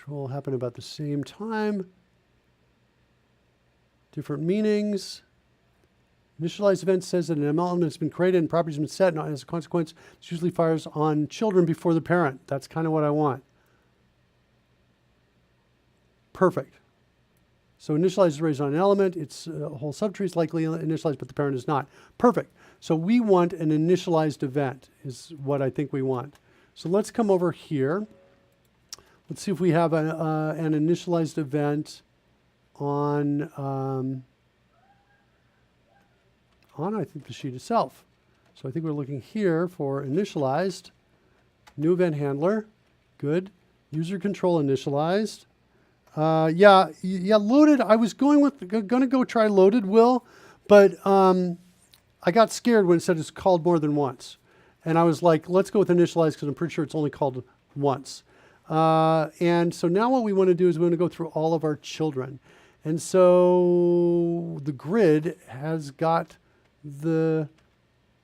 Will happen about the same time. Different meanings. Initialized event says that an element has been created and properties have been set, and as a consequence, it usually fires on children before the parent. That's kind of what I want. Perfect. So initialize arrays on an element. Its whole subtree is likely initialized, but the parent is not. Perfect. So we want an initialized event is what I think we want. So let's come over here. Let's see if we have an initialized event on I think the sheet itself. So I think we're looking here for initialized, new event handler, good, user control initialized. Yeah, loaded. I was gonna go try loaded, Will, but I got scared when it said it's called more than once, and I was like, let's go with initialized because I'm pretty sure it's only called once. And so now what we want to do is we want to go through all of our children, and so the grid has got the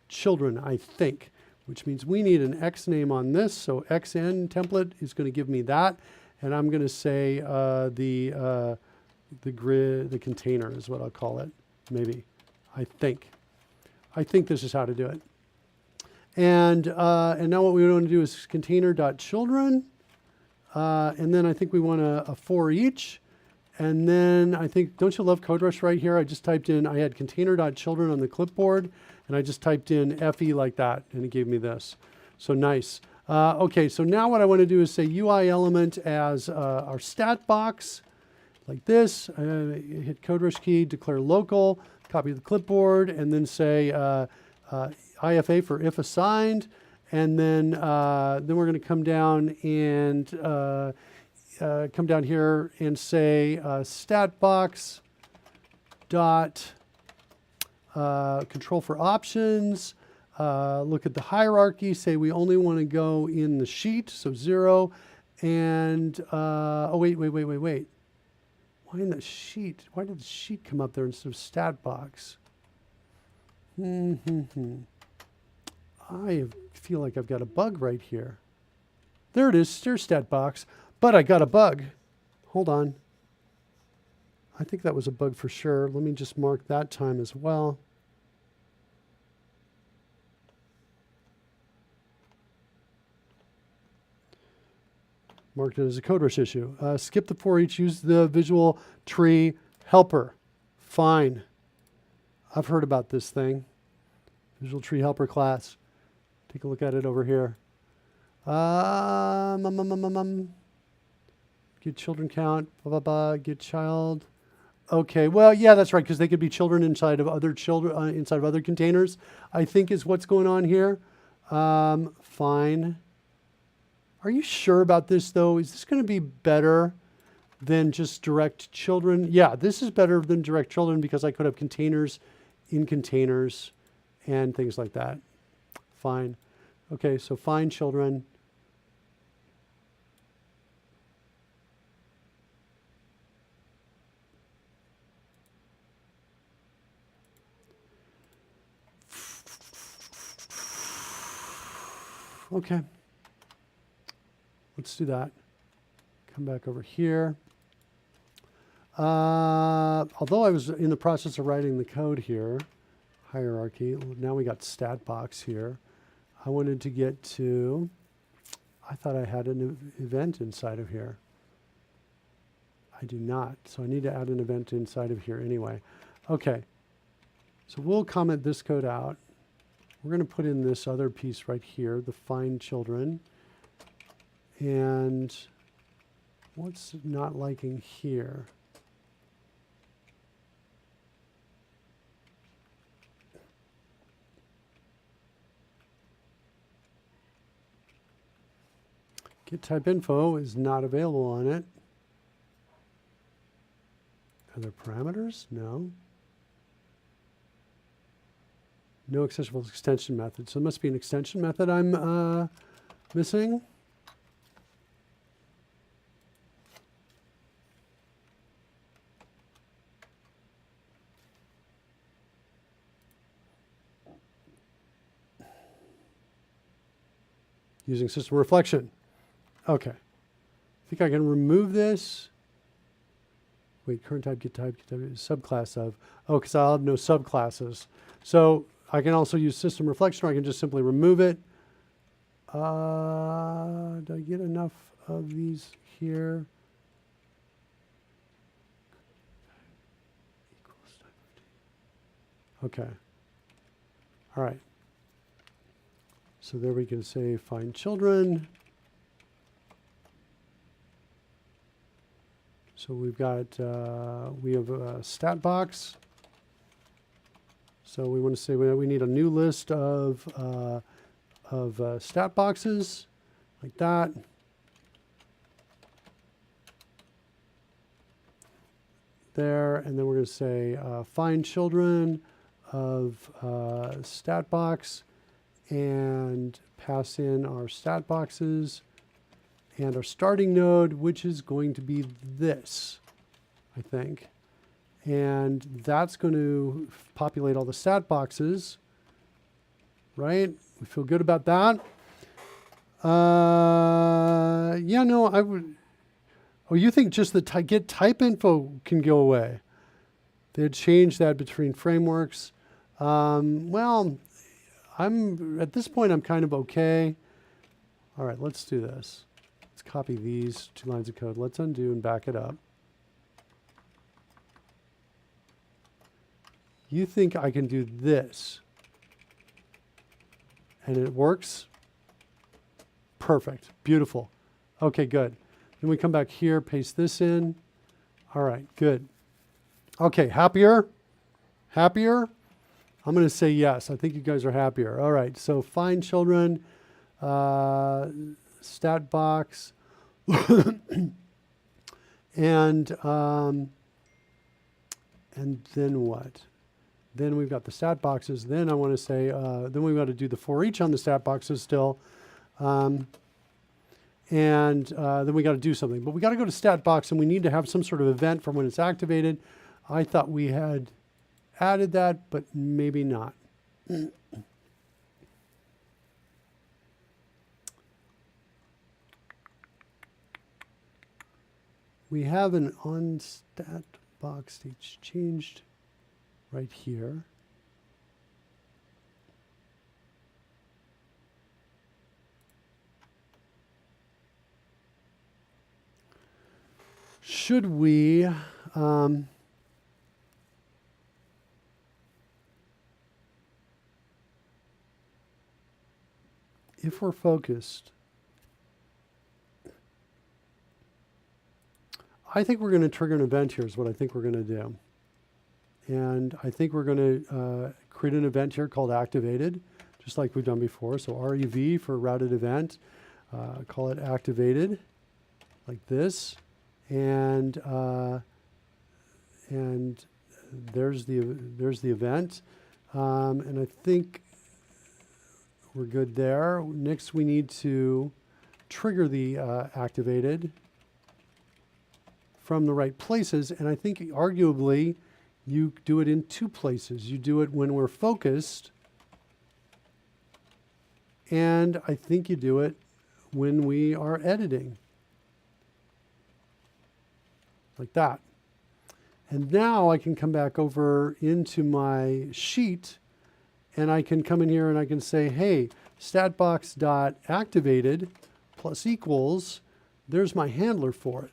children, I think, which means we need an X name on this. So XN template is going to give me that. And I'm going to say the grid, the container is what I'll call it, maybe, I think. I think this is how to do it. And now what we want to do is container.children. And then I think we want a for each. And then I think, don't you love CodeRushed right here? I just typed in, I had container.children on the clipboard, and I just typed in FE like that, and it gave me this. So nice. Okay, so now what I want to do is say UI element as our stat box, like this. Hit CodeRushed key, declare local, copy the clipboard, and then say IFA for if assigned. And then we're going to come down and come down here and say stat box dot control for options. Look at the hierarchy, say we only want to go in the sheet, so 0. And, oh, wait. Why in the sheet? Why did the sheet come up there instead of stat box? I feel like I've got a bug right here. There it is, there's stat box, but I got a bug. Hold on. I think that was a bug for sure. Let me just mark that time as well. Marked it as a CodeRushed issue. Skip the for each, use the visual tree helper. Fine. I've heard about this thing. Visual tree helper class. Take a look at it over here. Get children count, blah, blah, blah, get child. Okay, well, yeah, that's right, because they could be children inside of other children, inside of other containers, I think is what's going on here. Fine. Are you sure about this, though? Is this going to be better than just direct children? Yeah, this is better than direct children because I could have containers in containers and things like that. Fine. Okay, so find children. Okay. Let's do that. Come back over here. Although I was in the process of writing the code here, hierarchy, now we got stat box here. I wanted to get to, I thought I had an event inside of here. I do not, so I need to add an event inside of here anyway. Okay, so we'll comment this code out. We're going to put in this other piece right here, the find children. And what's not liking here? Get type info is not available on it. Are there parameters? No. No accessible extension method. So it must be an extension method I'm missing. Using system reflection. Okay. I think I can remove this. Wait, current type, get type, subclass of. Oh, because I'll have no subclasses. So I can also use system reflection, or I can just simply remove it. Do I get enough of these here? Okay. All right. So there we can say find children. So we've got, we have a stat box. So we want to say we need a new list of stat boxes, like that. There, and then we're going to say find children of stat box, and pass in our stat boxes and our starting node, which is going to be this, I think. And that's going to populate all the stat boxes, right? We feel good about that. Yeah, no, I would. Oh, you think just the get type info can go away? They'd change that between frameworks. Well, at this point, I'm kind of okay. All right, let's do this. Let's copy these 2 lines of code. Let's undo and back it up. You think I can do this? And it works? Perfect. Beautiful. Okay, good. Then we come back here, paste this in. All right, good. Okay, happier? Happier? I'm going to say yes. I think you guys are happier. All right, so find children, stat box, and then what? Then we've got the stat boxes. Then I want to say, then we've got to do the for each on the stat boxes still. And then we got to do something. But we got to go to stat box, and we need to have some sort of event for when it's activated. I thought we had added that, but maybe not. We have an on stat box stage changed right here. Should we if we're focused, I think we're going to trigger an event here is what I think we're going to do. And I think we're going to create an event here called activated, just like we've done before. So REV for routed event, call it activated, like this. And there's the event. And I think we're good there. Next, we need to trigger the activated from the right places. And I think arguably you do it in 2 places. You do it when we're focused, and I think you do it when we are editing. Like that. And now I can come back over into my sheet, and I can come in here and I can say, hey, statbox.activated plus equals, there's my handler for it.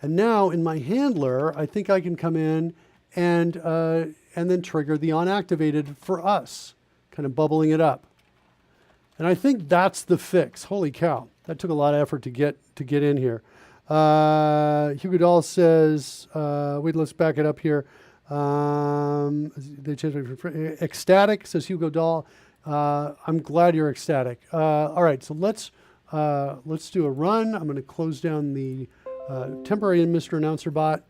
And now in my handler, I think I can come in and then trigger the onActivated for us, kind of bubbling it up. And I think that's the fix. Holy cow, that took a lot of effort to get in here. Hugo Dahl says, wait, let's back it up here. They changed it for ecstatic, says Hugo Dahl. I'm glad you're ecstatic. All right, so let's do a run. I'm going to close down the temporary Mr. Announcer bot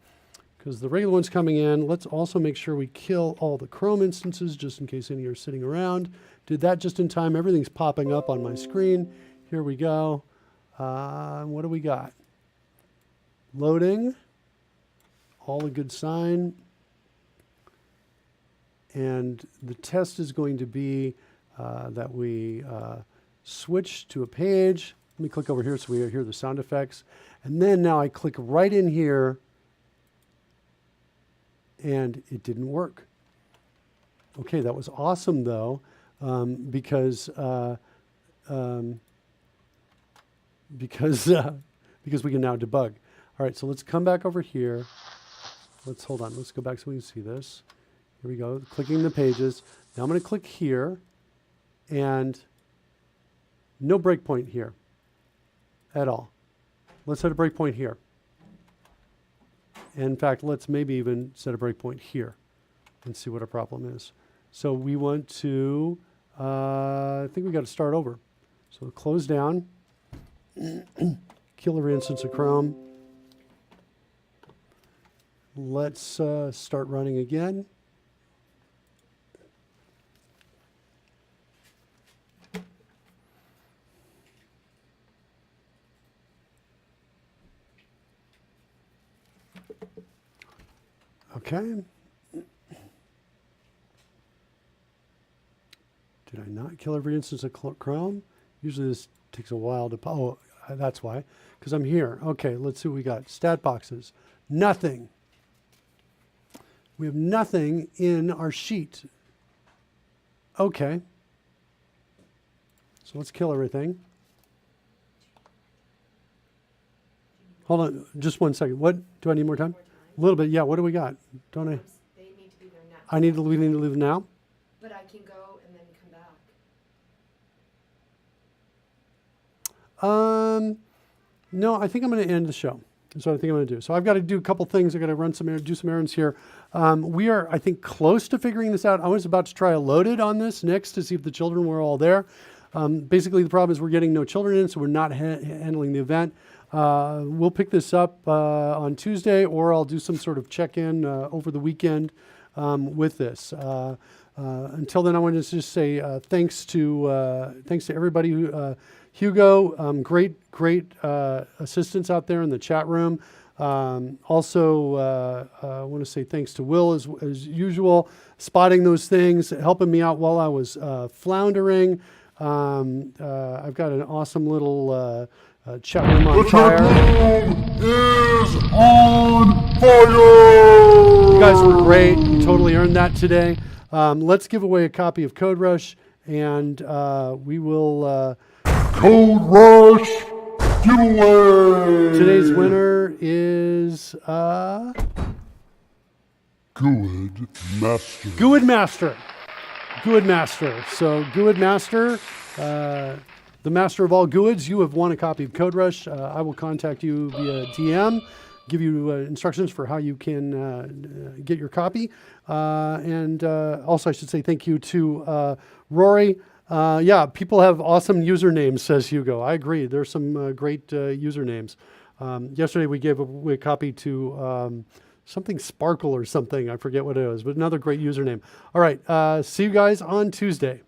because the regular one's coming in. Let's also make sure we kill all the Chrome instances just in case any are sitting around. Did that just in time. Everything's popping up on my screen. Here we go. What do we got? Loading. All a good sign. And the test is going to be that we switch to a page. Let me click over here so we hear the sound effects. And then now I click right in here and it didn't work. Okay, that was awesome though, because we can now debug. All right, so let's come back over here. Let's hold on. Let's go back so we can see this. Here we go, clicking the pages. Now I'm going to click here, and no breakpoint here at all. Let's set a breakpoint here. In fact, let's maybe even set a breakpoint here and see what our problem is. So we want to, I think we got to start over. So close down, killer instance of Chrome. Let's start running again. Okay. Did I not kill every instance of Chrome? Usually this takes a while to, oh, that's why, because I'm here. Okay, let's see what we got. Stat boxes, nothing. We have nothing in our sheet. Okay. So let's kill everything. Hold on, just 1 second. What, do I need more time? A little bit, yeah. What do we got? Don't I? They need to be there now. We need to leave now? But I can go and then come back. No, I think I'm going to end the show. That's what I think I'm going to do. So I've got to do a couple things. I've got to run do some errands here. We are, I think, close to figuring this out. I was about to try a loaded on this next to see if the children were all there. Basically, the problem is we're getting no children in, so we're not handling the event. We'll pick this up on Tuesday, or I'll do some sort of check-in over the weekend with this. Until then, I want to just say thanks to everybody who. Hugo, great assistance out there in the chat room. Also, I want to say thanks to Will as usual, spotting those things, helping me out while I was floundering. I've got an awesome little chat room on fire. Is on fire! You guys were great. You totally earned that today. Let's give away a copy of CodeRushed, and we will... CodeRushed giveaway! Today's winner is Good Master. Good Master. Good Master. So Good Master, the master of all goods, you have won a copy of CodeRushed. I will contact you via DM, give you instructions for how you can get your copy. And also I should say thank you to Rory. Yeah, people have awesome usernames, says Hugo. I agree. There's some great usernames. Yesterday we gave away a copy to something Sparkle or something. I forget what it was, but another great username. All right. See you guys on Tuesday.